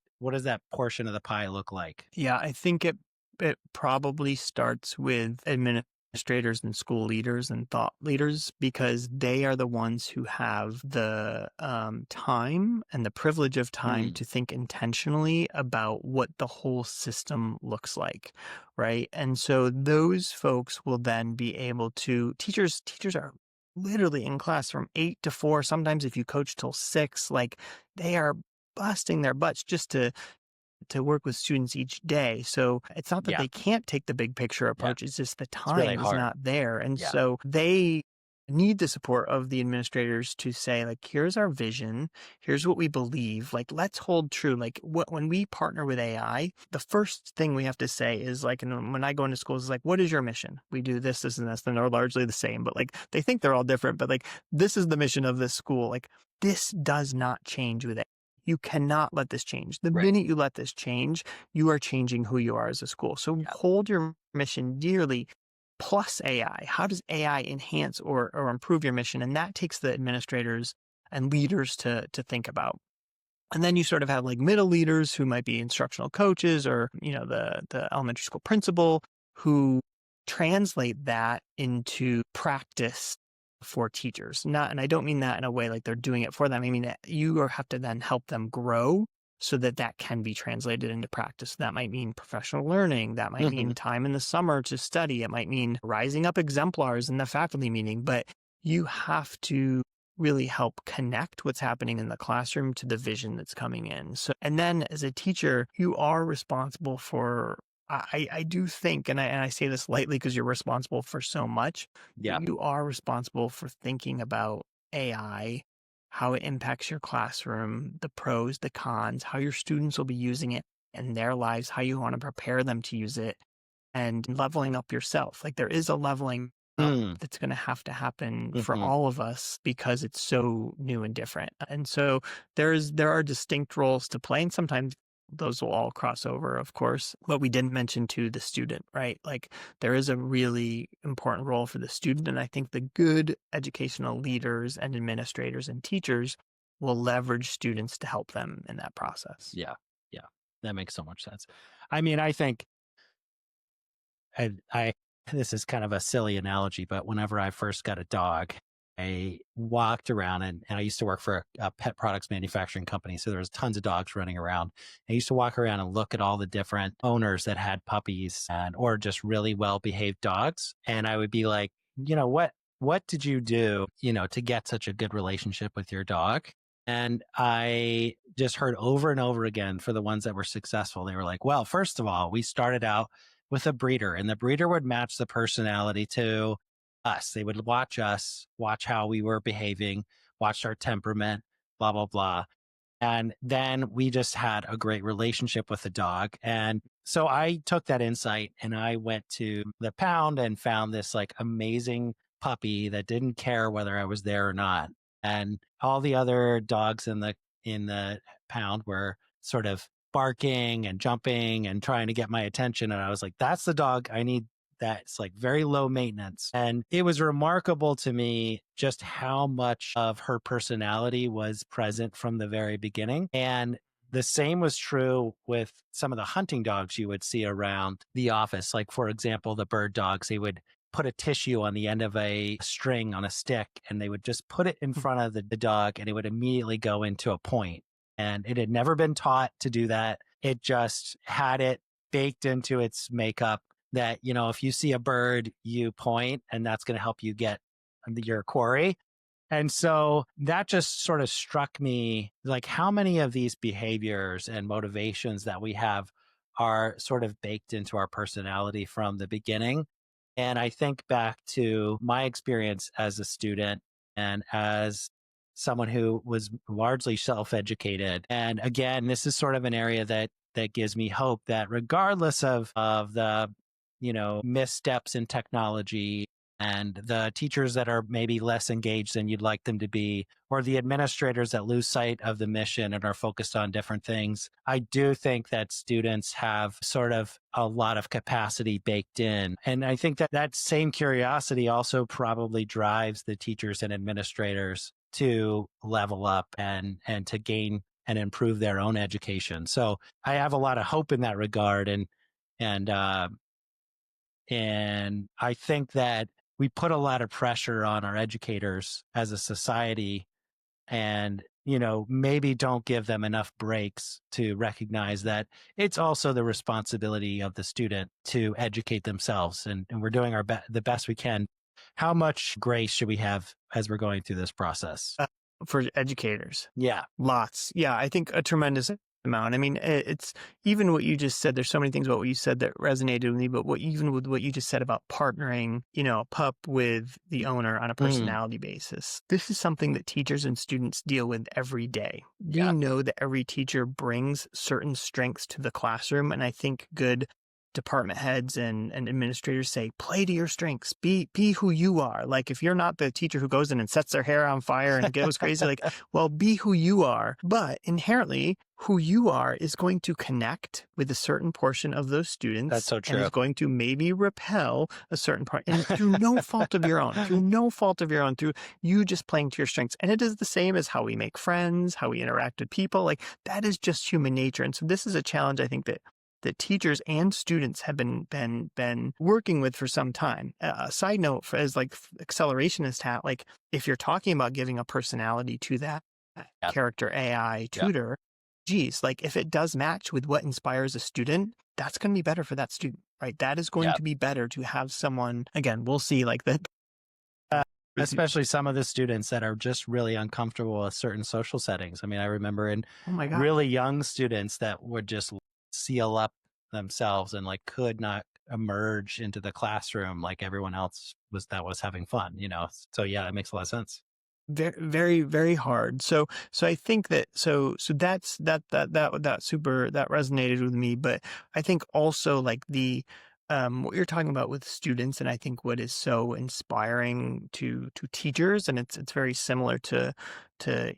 portion of the pie look like? Yeah, I think it probably starts with administrators and school leaders and thought leaders, because they are the ones who have the time and the privilege of time Mm, to think intentionally about what the whole system looks like, right? And so those folks will then be able to teachers are literally in class from 8 to 4. Sometimes if you coach till 6, like they are busting their butts just to work with students each day. So it's not that yeah, they can't take the big picture yeah, approach, it's just the it's really time is hard. not there. And Yeah, so they need the support of the administrators to say, like, here's our vision, here's what we believe, like, let's hold true. Like, when we partner with AI, the first thing we have to say is like, and when I go into schools, is like, what is your mission? We do this, this, and this. And they're largely the same, but like they think they're all different, but like, this is the mission of this school. Like, this does not change with it. You cannot let this change. The right. minute you let this change, you are changing who you are as a school. So Yeah. hold your mission dearly, plus AI. How does AI enhance or improve your mission? And that takes the administrators and leaders to think about. And then you sort of have like middle leaders who might be instructional coaches, or, the elementary school principal, who translate that into practice for teachers. And I don't mean that in a way like they're doing it for them. I mean, you have to then help them grow so that that can be translated into practice. That might mean professional learning. That might Hmm. mean time in the summer to study. It might mean rising up exemplars in the faculty meeting, but you have to really help connect what's happening in the classroom to the vision that's coming in. So, and then as a teacher, you are responsible for, I do think, and I say this lightly because you're responsible for so much, but Yeah. you are responsible for thinking about AI, how it impacts your classroom, the pros, the cons, how your students will be using it in their lives, how you want to prepare them to use it, and leveling up yourself. Like there is a leveling up Mm, that's going to happen for hmm. all of us because it's so new and different. And so there are distinct roles to play. And sometimes those will all cross over, of course. But we didn't mention too the student, right? Like there is a really important role for the student. And I think the good educational leaders and administrators and teachers will leverage students to help them in that process. Yeah. Yeah. That makes so much sense. I mean, I think I this is kind of a silly analogy, but whenever I first got a dog, I walked around and I used to work for a pet products manufacturing company. So there was tons of dogs running around. I used to walk around and look at all the different owners that had puppies and or just really well behaved dogs. And I would be like, what did you do, to get such a good relationship with your dog? And I just heard over and over again for the ones that were successful, they were like, well, first of all, we started out with a breeder, and the breeder would match the personality to us. They would watch us, watch how we were behaving, watch our temperament, blah, blah, blah. And then we just had a great relationship with the dog. And so I took that insight and I went to the pound and found this like amazing puppy that didn't care whether I was there or not. And all the other dogs in the pound were sort of barking and jumping and trying to get my attention. And I was like, that's the dog I need, that's like very low maintenance. And it was remarkable to me just how much of her personality was present from the very beginning. And the same was true with some of the hunting dogs you would see around the office. Like, for example, the bird dogs, they would put a tissue on the end of a string on a stick and they would just put it in front of the dog and it would immediately go into a point. And it had never been taught to do that. It just had it baked into its makeup that, if you see a bird, you point and that's going to help you get your quarry. And so that just sort of struck me like how many of these behaviors and motivations that we have are sort of baked into our personality from the beginning. And I think back to my experience as a student and as someone who was largely self-educated. And again, this is sort of an area that gives me hope that regardless of the missteps in technology and the teachers that are maybe less engaged than you'd like them to be, or the administrators that lose sight of the mission and are focused on different things. I do think that students have sort of a lot of capacity baked in. And I think that that same curiosity also probably drives the teachers and administrators to level up and to gain and improve their own education. So I have a lot of hope in that regard. And I think that we put a lot of pressure on our educators as a society and, maybe don't give them enough breaks to recognize that it's also the responsibility of the student to educate themselves. And we're doing the best we can. How much grace should we have as we're going through this process? For educators. Yeah. Lots. Yeah, I think a tremendous amount. I mean, it's even what you just said. There's so many things about what you said that resonated with me, but even with what you just said about partnering, a pup with the owner on a personality basis. This is something that teachers and students deal with every day. Yeah. We know that every teacher brings certain strengths to the classroom. And I think good department heads and administrators say, play to your strengths, be who you are. Like if you're not the teacher who goes in and sets their hair on fire and goes crazy, like, well, be who you are. But inherently, who you are is going to connect with a certain portion of those students. That's so true. And is going to maybe repel a certain part, and through no fault of your own, through you just playing to your strengths. And it is the same as how we make friends, how we interact with people. Like that is just human nature. And so this is a challenge I think that teachers and students have been working with for some time. A side note, as like accelerationist hat, like if you're talking about giving a personality to that character AI tutor, geez, like if it does match with what inspires a student, that's going to be better for that student, right? That is going to be better to have someone, again, we'll see like that. Especially some of the students that are just really uncomfortable with certain social settings. I mean, I remember in really young students that would just seal up themselves and like could not emerge into the classroom like everyone else was having fun, So yeah, it makes a lot of sense. Very, very, very hard. So I think that, so that's that resonated with me. But I think also like what you're talking about with students, and I think what is so inspiring to teachers, and it's very similar to to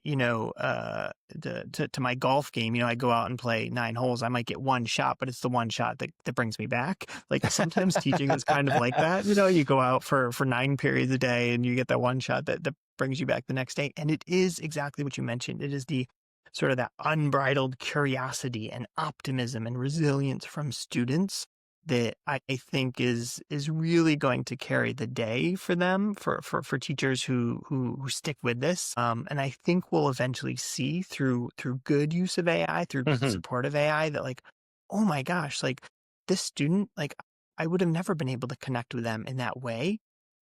my golf game. I go out and play 9 holes. I might get one shot, but it's the one shot that brings me back. Like sometimes teaching is kind of like that. You go out for 9 periods a day, and you get that one shot that brings you back the next day. And it is exactly what you mentioned. It is the sort of that unbridled curiosity and optimism and resilience from students that I think is really going to carry the day for them, for teachers who stick with this. And I think we'll eventually see through good use of AI, through good Mhm. support of AI, that like, oh my gosh, like this student, like I would have never been able to connect with them in that way.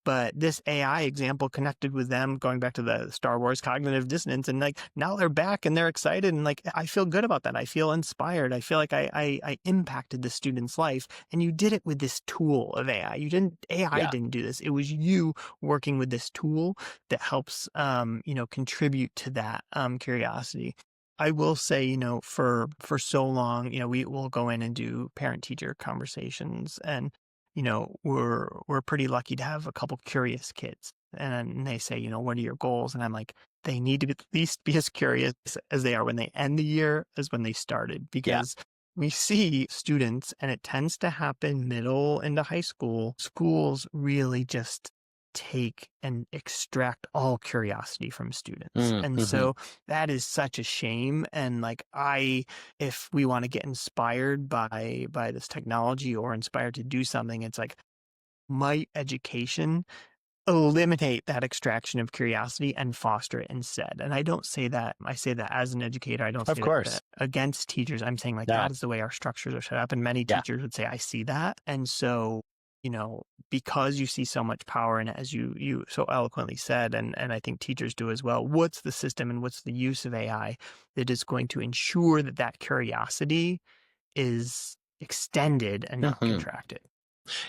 But this AI example connected with them, going back to the Star Wars cognitive dissonance, and like now they're back and they're excited, and like I feel good about that. I feel inspired. I feel like I impacted the student's life, and you did it with this tool of AI. You didn't AI Yeah. didn't do this. It was you working with this tool that helps contribute to that curiosity. I will say, for so long, we will go in and do parent teacher conversations, and we're pretty lucky to have a couple curious kids. And they say, what are your goals? And I'm like, they need to at least be as curious as they are when they end the year as when they started, Yeah. because we see students, and it tends to happen middle into high school, schools really just take and extract all curiosity from students. And Mm-hmm. so that is such a shame. And like, if we want to get inspired by this technology or inspired to do something, it's like, might education eliminate that extraction of curiosity and foster it instead? And I say that as an educator. I don't Of say that course. against teachers. I'm saying like Yeah. that is the way our structures are set up. And many Yeah. teachers would say, I see that. And so, because you see so much power in it, as you so eloquently said, and I think teachers do as well, what's the system and what's the use of AI that is going to ensure that curiosity is extended and not Hmm. contracted?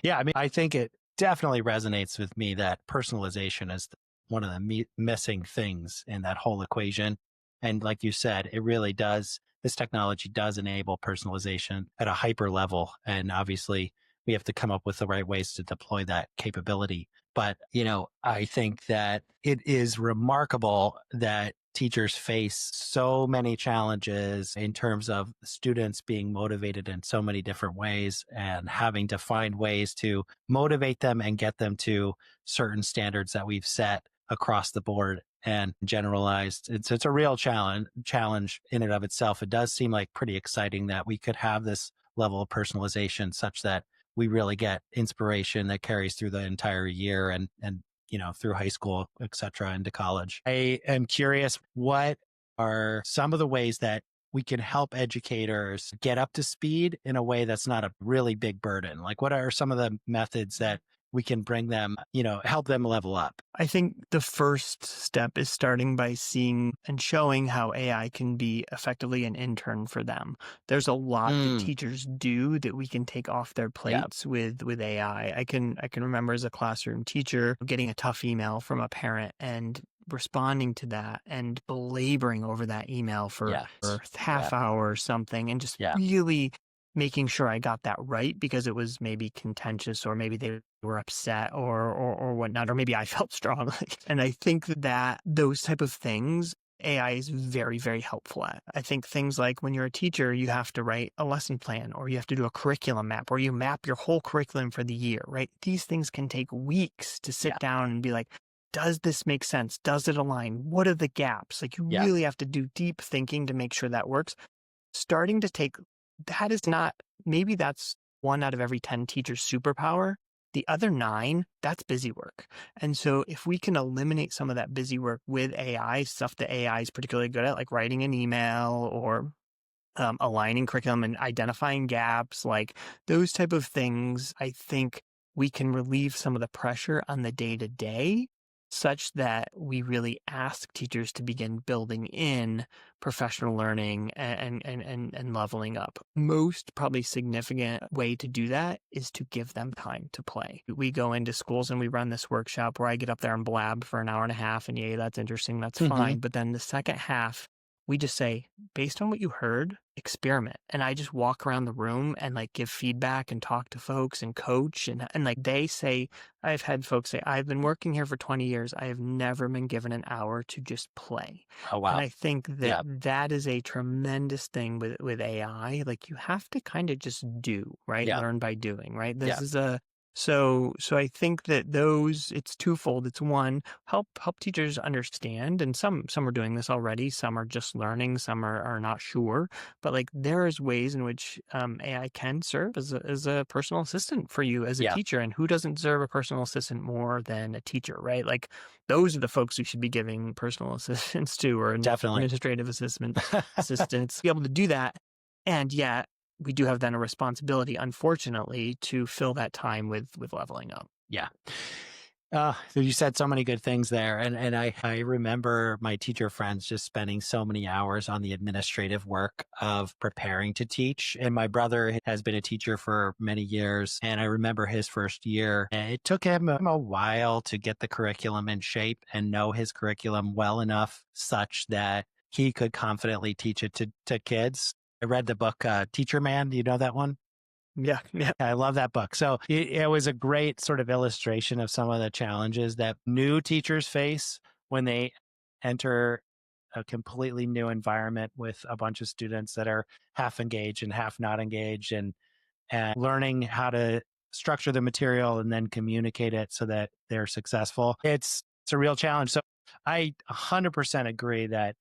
Yeah. I mean, I think it definitely resonates with me that personalization is one of the missing things in that whole equation. And like you said, it really does. This technology does enable personalization at a hyper level. And obviously, we have to come up with the right ways to deploy that capability. But, I think that it is remarkable that teachers face so many challenges in terms of students being motivated in so many different ways and having to find ways to motivate them and get them to certain standards that we've set across the board and generalized. It's a real challenge in and of itself. It does seem like pretty exciting that we could have this level of personalization such that we really get inspiration that carries through the entire year and through high school, et cetera, into college. I am curious, what are some of the ways that we can help educators get up to speed in a way that's not a really big burden? Like, what are some of the methods that we can bring them, help them level up? I think the first step is starting by seeing and showing how AI can be effectively an intern for them. There's a lot that Mm, teachers do that we can take off their yeah, plates with AI. I can remember as a classroom teacher getting a tough email from a parent and responding to that and belaboring over that email for yes, yeah, half hour or something, and just yeah, really making sure I got that right, because it was maybe contentious, or maybe they were upset, or whatnot, or maybe I felt strongly. And I think that those type of things, AI is very, very helpful at. I think things like when you're a teacher, you have to write a lesson plan, or you have to do a curriculum map, or you map your whole curriculum for the year, right? These things can take weeks to sit yeah, down and be like, does this make sense? Does it align? What are the gaps? Like, you yeah, really have to do deep thinking to make sure that works. Starting to take that is not, maybe that's 1 out of every 10 teachers' superpower. The other 9, that's busy work. And so if we can eliminate some of that busy work with AI, stuff that AI is particularly good at, like writing an email or aligning curriculum and identifying gaps, like those type of things, I think we can relieve some of the pressure on the day to day, such that we really ask teachers to begin building in professional learning and leveling up. Most probably significant way to do that is to give them time to play. We go into schools and we run this workshop where I get up there and blab for an hour and a half, and yay, that's interesting, that's hmm, fine. But then the second half, we just say, based on what you heard, experiment. And I just walk around the room and like give feedback and talk to folks and coach. And like they say, I've had folks say, I've been working here for 20 years. I have never been given an hour to just play. Oh, And wow. I think that Yeah. that is a tremendous thing with AI. Like you have to kind of just do, right? Yeah. Learn by doing, right? This Yeah. is so I think that it's twofold. It's one, help teachers understand, and some are doing this already, some are just learning, some are not sure. But like there is ways in which AI can serve as a personal assistant for you as a Yeah. teacher. And who doesn't serve a personal assistant more than a teacher, right? Like those are the folks who should be giving personal assistants to, or Definitely. administrative assistants to be able to do that. And yet we do have then a responsibility, unfortunately, to fill that time with leveling up. Yeah. So you said so many good things there. And I remember my teacher friends just spending so many hours on the administrative work of preparing to teach. And my brother has been a teacher for many years. And I remember his first year, and it took him a while to get the curriculum in shape and know his curriculum well enough such that he could confidently teach it to kids. I read the book, Teacher Man. Do you know that one? Yeah, yeah. I love that book. So it was a great sort of illustration of some of the challenges that new teachers face when they enter a completely new environment with a bunch of students that are half engaged and half not engaged, and learning how to structure the material and then communicate it so that they're successful. It's a real challenge. So I 100% agree that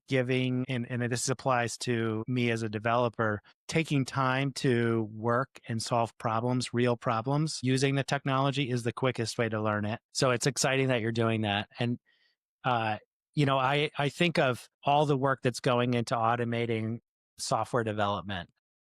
giving, and this applies to me as a developer, taking time to work and solve problems, real problems, using the technology is the quickest way to learn it. So it's exciting that you're doing that. And, uh, I think of all the work that's going into automating software development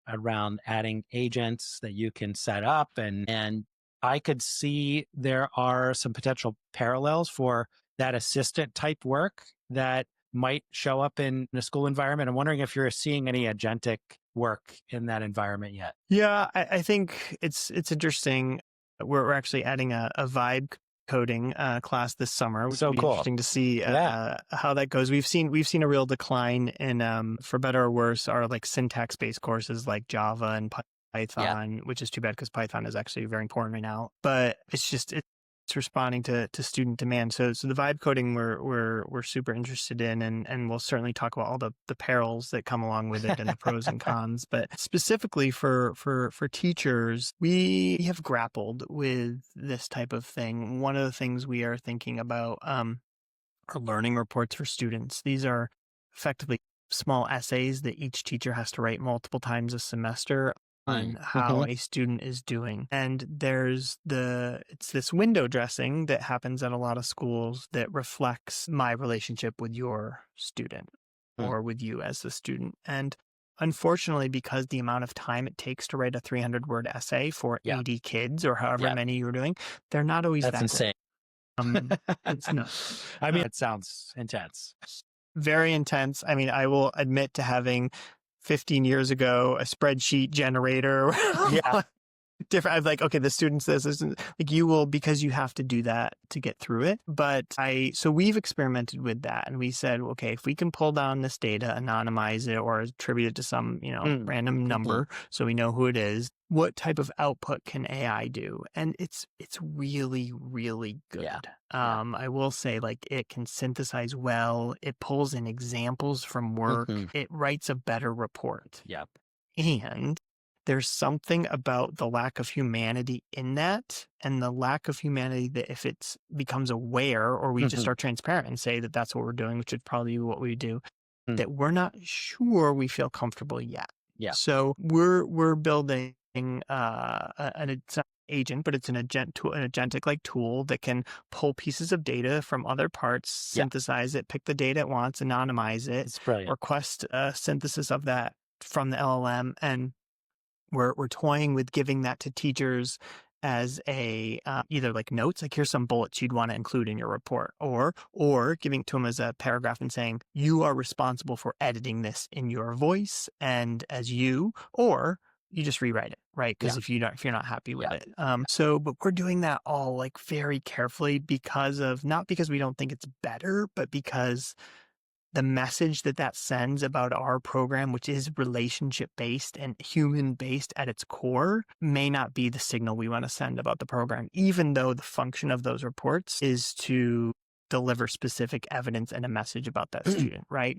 around adding agents that you can set up. And I could see there are some potential parallels for that assistant type work that might show up in a school environment. I'm wondering if you're seeing any agentic work in that environment yet. Yeah, I think it's interesting. We're actually adding a vibe coding class this summer, which would So be cool. interesting to see Yeah. how that goes. We've seen a real decline in for better or worse, our like syntax based courses like Java and Yeah. Python, which is too bad because Python is actually very important right now. But it's responding to student demand. So the vibe coding we're super interested in, and we'll certainly talk about all the perils that come along with it and the pros and cons. But specifically for teachers, we have grappled with this type of thing. One of the things we are thinking about are learning reports for students. These are effectively small essays that each teacher has to write multiple times a semester on how a student is doing. And it's this window dressing that happens at a lot of schools that reflects my relationship with your student or with you as the student. And unfortunately, because the amount of time it takes to write a 300-word essay for Yeah. 80 kids or however Yeah. many you're doing, they're not always That's that great. insane. It's not. I mean, it sounds intense. Very intense. I mean, I will admit to having 15 years ago a spreadsheet generator. Yeah. Different. I'm like, okay, the students, this isn't like you will, because you have to do that to get through it. So we've experimented with that, and we said, okay, if we can pull down this data, anonymize it, or attribute it to some, random number, so we know who it is, what type of output can AI do? And it's really, really good. Yeah. I will say, like, it can synthesize well. It pulls in examples from work. It writes a better report. Yep. And there's something about the lack of humanity in that, and the lack of humanity that if it becomes aware, or we just are transparent and say that that's what we're doing, which would probably be what we do, that we're not sure we feel comfortable yet. Yeah. So we're building it's not agent, but it's an agentic like tool that can pull pieces of data from other parts, synthesize it, pick the data it wants, anonymize it, It's brilliant. request a synthesis of that from the LLM, and we're toying with giving that to teachers as a either like notes, like here's some bullets you'd want to include in your report, or giving it to them as a paragraph and saying you are responsible for editing this in your voice and as you, or you just rewrite it, right? Because if you're not happy with it, but we're doing that all like very carefully, not because we don't think it's better, but because the message that that sends about our program, which is relationship based and human based at its core, may not be the signal we want to send about the program, even though the function of those reports is to deliver specific evidence and a message about that student, right?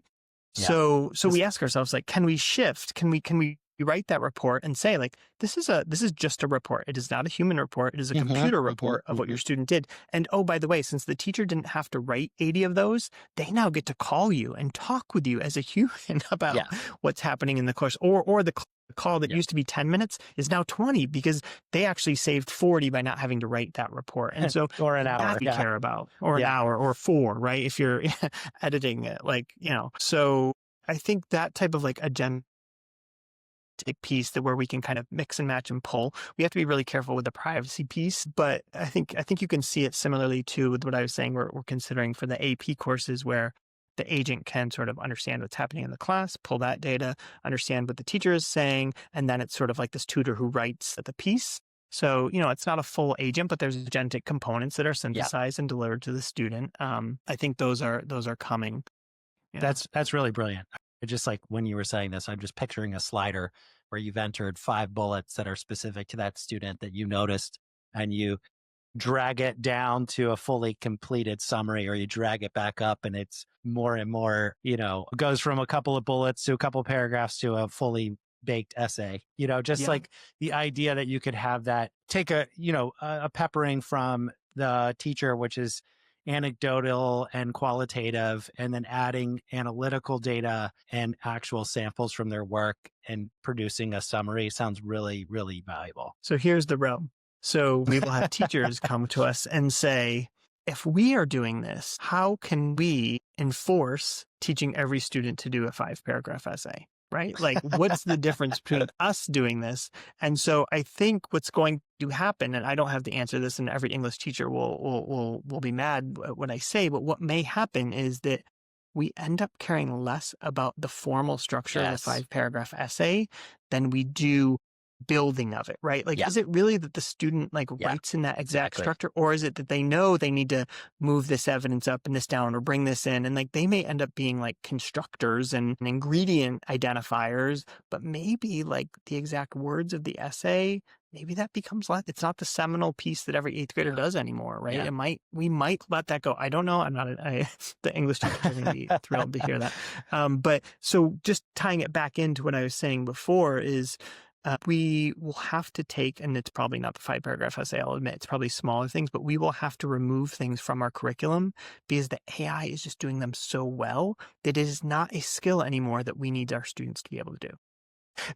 Yeah. So This- we ask ourselves, like, can we shift? Can we write that report and say, like, this is just a report. It is not a human report. It is a Mhm, computer mhm, report of what your mhm. student did. And oh, by the way, since the teacher didn't have to write 80 of those, they now get to call you and talk with you as a human about Yeah. what's happening in the course. Or the call that Yeah. used to be 10 minutes is now 20 because they actually saved 40 by not having to write that report. And so Or an that hour. we Yeah. care about, or an Yeah. hour or four, right? If you're editing it, like, so I think that type of like agentic piece that where we can kind of mix and match and pull, we have to be really careful with the privacy piece. But I think you can see it similarly too with what I was saying we're considering for the AP courses where the agent can sort of understand what's happening in the class, pull that data, understand what the teacher is saying, and then it's sort of like this tutor who writes the piece. So, it's not a full agent, but there's agentic components that are Yeah. synthesized and delivered to the student. I think those are coming. Yeah. That's really brilliant. Just like when you were saying this, I'm just picturing a slider where you've entered 5 bullets that are specific to that student that you noticed, and you drag it down to a fully completed summary, or you drag it back up and it's more and more, goes from a couple of bullets to a couple of paragraphs to a fully baked essay, just Yeah. like the idea that you could have that take a peppering from the teacher, which is anecdotal and qualitative, and then adding analytical data and actual samples from their work and producing a summary sounds really, really valuable. So here's the rub. So we will have teachers come to us and say, if we are doing this, how can we enforce teaching every student to do a 5-paragraph essay? Right? Like, what's the difference between us doing this? And so I think what's going to happen, and I don't have the answer to this, and every English teacher will be mad at what I say, but what may happen is that we end up caring less about the formal structure of the Yes. 5-paragraph essay than we do building of it, right? Like, Yeah. is it really that the student like Yeah. writes in that exact Exactly. structure, or is it that they know they need to move this evidence up and this down or bring this in? And like, they may end up being like constructors and ingredient identifiers, but maybe like the exact words of the essay, maybe that becomes less. It's not the seminal piece that every eighth grader does anymore, right? Yeah. We might let that go. I don't know. I'm not, the English teachers are going to be thrilled to hear that. But so just tying it back into what I was saying before is, we will have to take, and it's probably not the 5-paragraph essay, I'll admit, it's probably smaller things, but we will have to remove things from our curriculum because the AI is just doing them so well that it is not a skill anymore that we need our students to be able to do.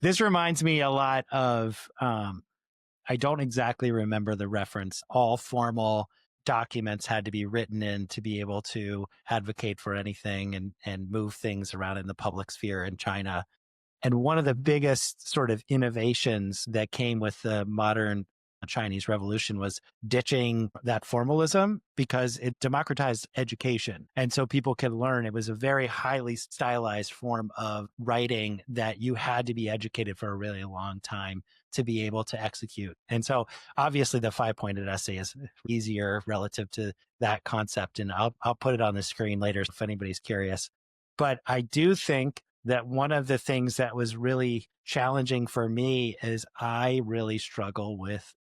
This reminds me a lot of, I don't exactly remember the reference. All formal documents had to be written in to be able to advocate for anything and move things around in the public sphere in China. And one of the biggest sort of innovations that came with the modern Chinese Revolution was ditching that formalism because it democratized education. And so people could learn. It was a very highly stylized form of writing that you had to be educated for a really long time to be able to execute. And so obviously the 5-pointed essay is easier relative to that concept. And I'll put it on the screen later if anybody's curious. But I do think that one of the things that was really challenging for me is I really struggle with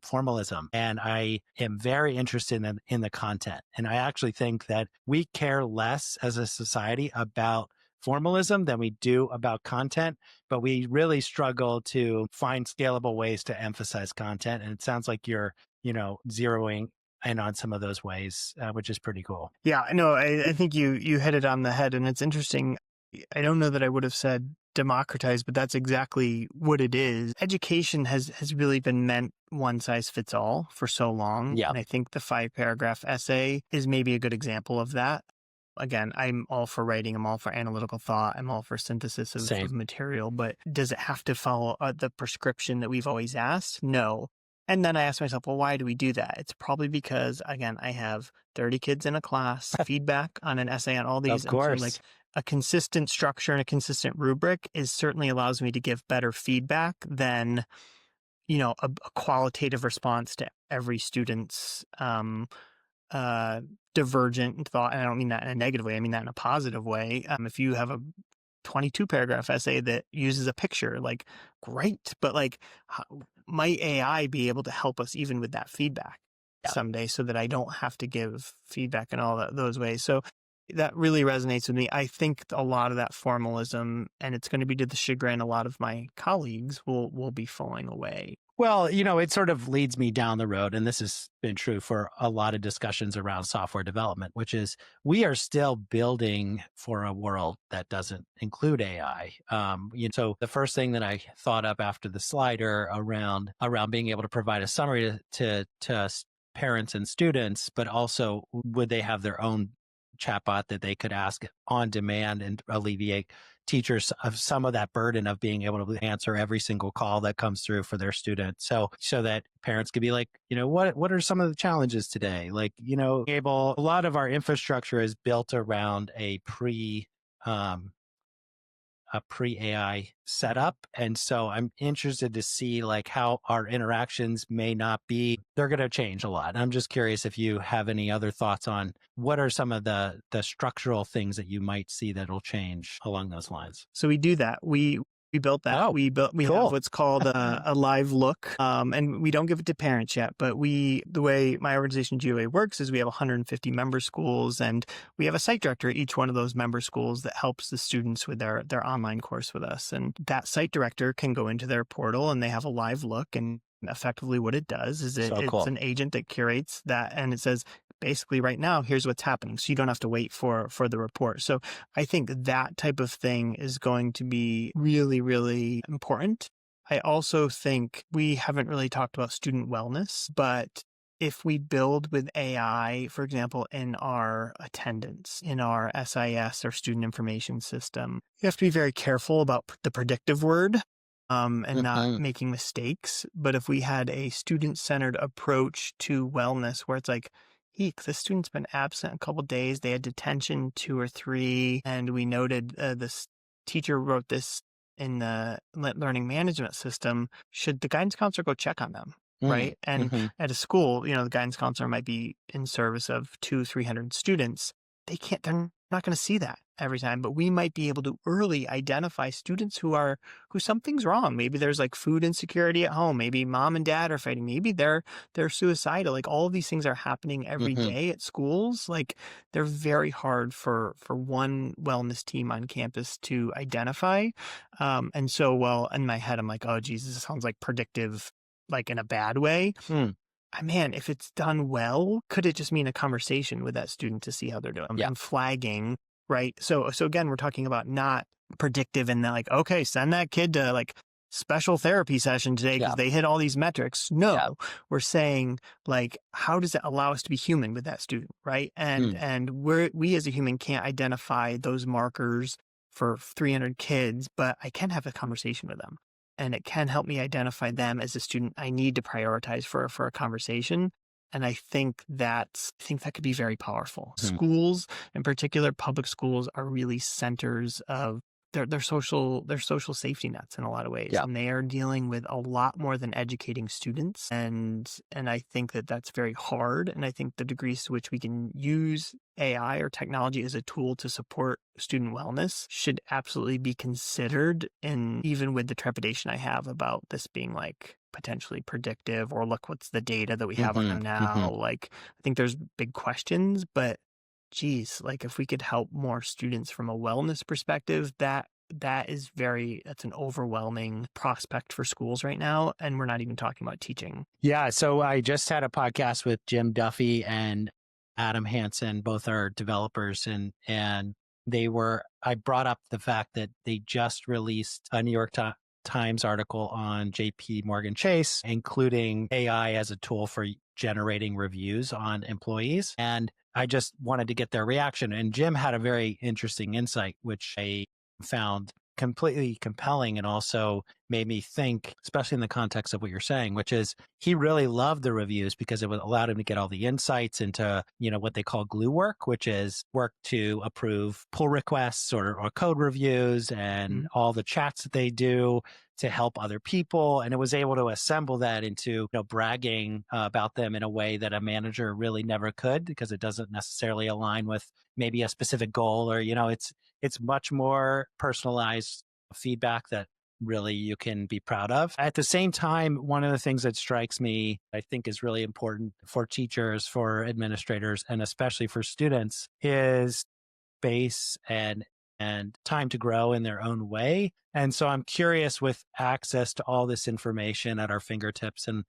formalism, and I am very interested in the content. And I actually think that we care less as a society about formalism than we do about content, but we really struggle to find scalable ways to emphasize content. And it sounds like you're, zeroing in on some of those ways, which is pretty cool. Yeah, no, I think you hit it on the head, and it's interesting. I don't know that I would have said democratize, but that's exactly what it is. Education has really been meant one size fits all for so long. Yeah. And I think the 5-paragraph essay is maybe a good example of that. Again, I'm all for writing. I'm all for analytical thought. I'm all for synthesis of Same. material, but does it have to follow the prescription that we've always asked? No. And then I asked myself, well, why do we do that? It's probably because, again, I have 30 kids in a class, feedback on an essay on all these. Of And so, like, course. a consistent structure and a consistent rubric is certainly allows me to give better feedback than, a qualitative response to every student's uh, divergent thought, and I don't mean that in a negative way, I mean that in a positive way. If you have a 22 paragraph essay that uses a picture, like, great, but like, how, might AI be able to help us even with that feedback Yeah. someday, so that I don't have to give feedback in all those ways? So that really resonates with me. I think a lot of that formalism, and it's going to be to the chagrin a lot of my colleagues, will be falling away. Well, it sort of leads me down the road, and this has been true for a lot of discussions around software development, which is we are still building for a world that doesn't include AI. So the first thing that I thought up after the slider around being able to provide a summary to parents and students, but also would they have their own chatbot that they could ask on demand and alleviate teachers of some of that burden of being able to answer every single call that comes through for their student. So that parents could be like, what are some of the challenges today? Like, a lot of our infrastructure is built around um, a pre-AI setup. And so I'm interested to see like how our interactions they're going to change a lot. I'm just curious if you have any other thoughts on what are some of the structural things that you might see that'll change along those lines. So we do that. We built that. Oh, We have cool. what's called a live look, and we don't give it to parents yet. But the way my organization GOA works is we have 150 member schools, and we have a site director at each one of those member schools that helps the students with their online course with us. And that site director can go into their portal, and they have a live look. And effectively, what it does is So it's cool. an agent that curates that, and it says, basically right now, here's what's happening. So you don't have to wait for the report. So I think that type of thing is going to be really, really important. I also think we haven't really talked about student wellness, but if we build with AI, for example, in our attendance, in our SIS or student information system, you have to be very careful about the predictive word, and not Mhm. making mistakes. But if we had a student-centered approach to wellness where it's like, eek, the student's been absent a couple days, they had detention 2 or 3, and we noted this teacher wrote this in the learning management system. Should the guidance counselor go check on them? Mm, Right. And mhm. at a school, the guidance counselor might be in service of 300 students. They're not going to see that every time, but we might be able to early identify students who something's wrong. Maybe there's like food insecurity at home. Maybe mom and dad are fighting. Maybe they're suicidal. Like, all of these things are happening every Mhm. day at schools. Like, they're very hard for one wellness team on campus to identify. And so, well, in my head, I'm like, oh, Jesus, this sounds like predictive, like in a bad way. Mm. Man, if it's done well, could it just mean a conversation with that student to see how they're doing, Yeah. and flagging, right? So again, we're talking about not predictive and like, okay, send that kid to like special therapy session today because Yeah. they hit all these metrics. Yeah. No, we're saying like, how does it allow us to be human with that student, right? And Mm. and we as a human can't identify those markers for 300 kids, but I can have a conversation with them, and it can help me identify them as a student I need to prioritize for a conversation. And I think that could be very powerful. Mhm. Schools, in particular, public schools, are really centers of their social safety nets in a lot of ways, Yeah. and they are dealing with a lot more than educating students. And I think that that's very hard. And I think the degrees to which we can use AI or technology as a tool to support student wellness should absolutely be considered. And even with the trepidation I have about this being like potentially predictive, or look, what's the data that we have on Mhm. them now? Mhm. Like, I think there's big questions, but geez, like, if we could help more students from a wellness perspective, that's an overwhelming prospect for schools right now. And we're not even talking about teaching. Yeah. So I just had a podcast with Jim Duffy and Adam Hansen, both are developers, and I brought up the fact that they just released a New York Times article on JP Morgan Chase, including AI as a tool for generating reviews on employees. And I just wanted to get their reaction. And Jim had a very interesting insight, which I found completely compelling and also made me think, especially in the context of what you're saying, which is he really loved the reviews because it allowed him to get all the insights into, what they call glue work, which is work to approve pull requests or code reviews and Mhm. all the chats that they do to help other people. And it was able to assemble that into, bragging about them in a way that a manager really never could, because it doesn't necessarily align with maybe a specific goal, or, it's much more personalized feedback that really you can be proud of. At the same time, one of the things that strikes me, I think is really important for teachers, for administrators, and especially for students is space and time to grow in their own way. And so I'm curious, with access to all this information at our fingertips and,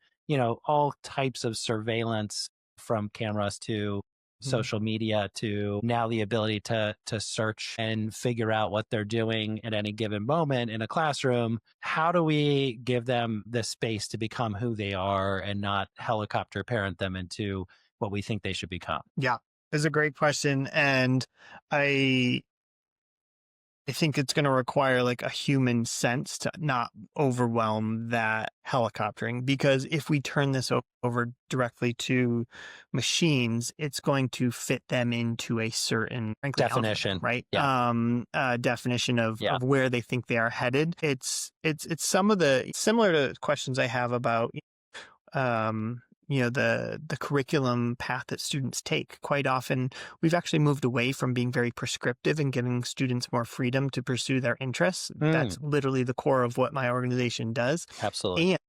all types of surveillance, from cameras to social media to now the ability to search and figure out what they're doing at any given moment in a classroom. How do we give them the space to become who they are and not helicopter parent them into what we think they should become? Yeah, it's a great question. And I I think it's going to require like a human sense to not overwhelm that helicoptering, because if we turn this over directly to machines, it's going to fit them into a certain, frankly, Definition. right? Yeah. Definition of Yeah. where they think they are headed. It's some of the similar to questions I have about the curriculum path that students take. Quite often, we've actually moved away from being very prescriptive and giving students more freedom to pursue their interests. That's literally the core of what my organization does. Absolutely. And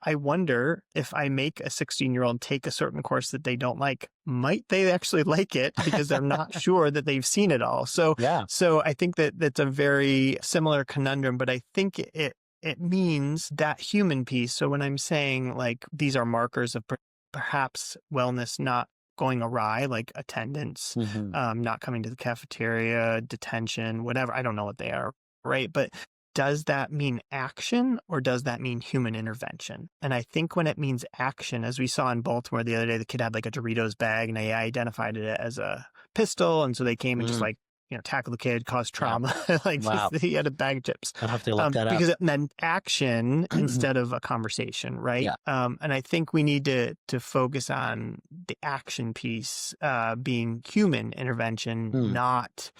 I wonder, if I make a 16-year-old take a certain course that they don't like, might they actually like it because they're not sure that they've seen it all? So I think that that's a very similar conundrum, but I think it means that human piece. So when I'm saying like these are markers of perhaps wellness not going awry, like attendance, not coming to the cafeteria, detention, whatever, I don't know what they are, right? But does that mean action, or does that mean human intervention? And I think when it means action, as we saw in Baltimore the other day, the kid had like a Doritos bag and they identified it as a pistol. And so they came and just like, tackle the kid, cause trauma. Wow. He had a bag of chips. I'll have to look that up. Because it meant action instead of a conversation, right? Yeah. And I think we need to focus on the action piece being human intervention, not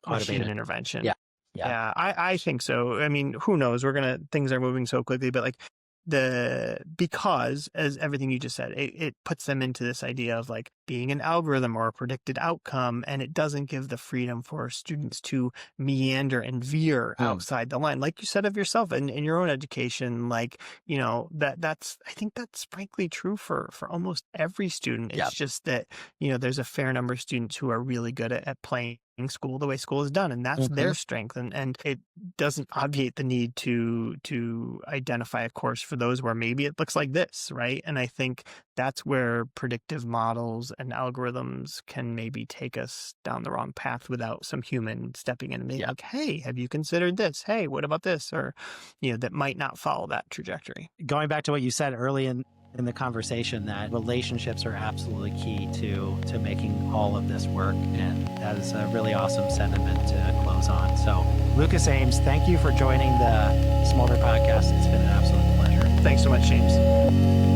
machine intervention. Yeah, I think so. I mean, who knows? Things are moving so quickly, but like because as everything you just said, it puts them into this idea of like being an algorithm or a predicted outcome, and it doesn't give the freedom for students to meander and veer outside the line, like you said of yourself and in your own education. Like, that's I think that's frankly true for almost every student. It's just that there's a fair number of students who are really good at playing school the way school is done, and that's their strength, and it doesn't obviate the need to identify a course for those where maybe it looks like this, right? And I think that's where predictive models and algorithms can maybe take us down the wrong path without some human stepping in and being like, hey, have you considered this? Hey, what about this? Or that might not follow that trajectory. Going back to what you said early in the conversation, that relationships are absolutely key to making all of this work. And that is a really awesome sentiment to close on. So Lucas Ames, thank you for joining the Smolder podcast. It's been an absolute pleasure. Thanks so much, James.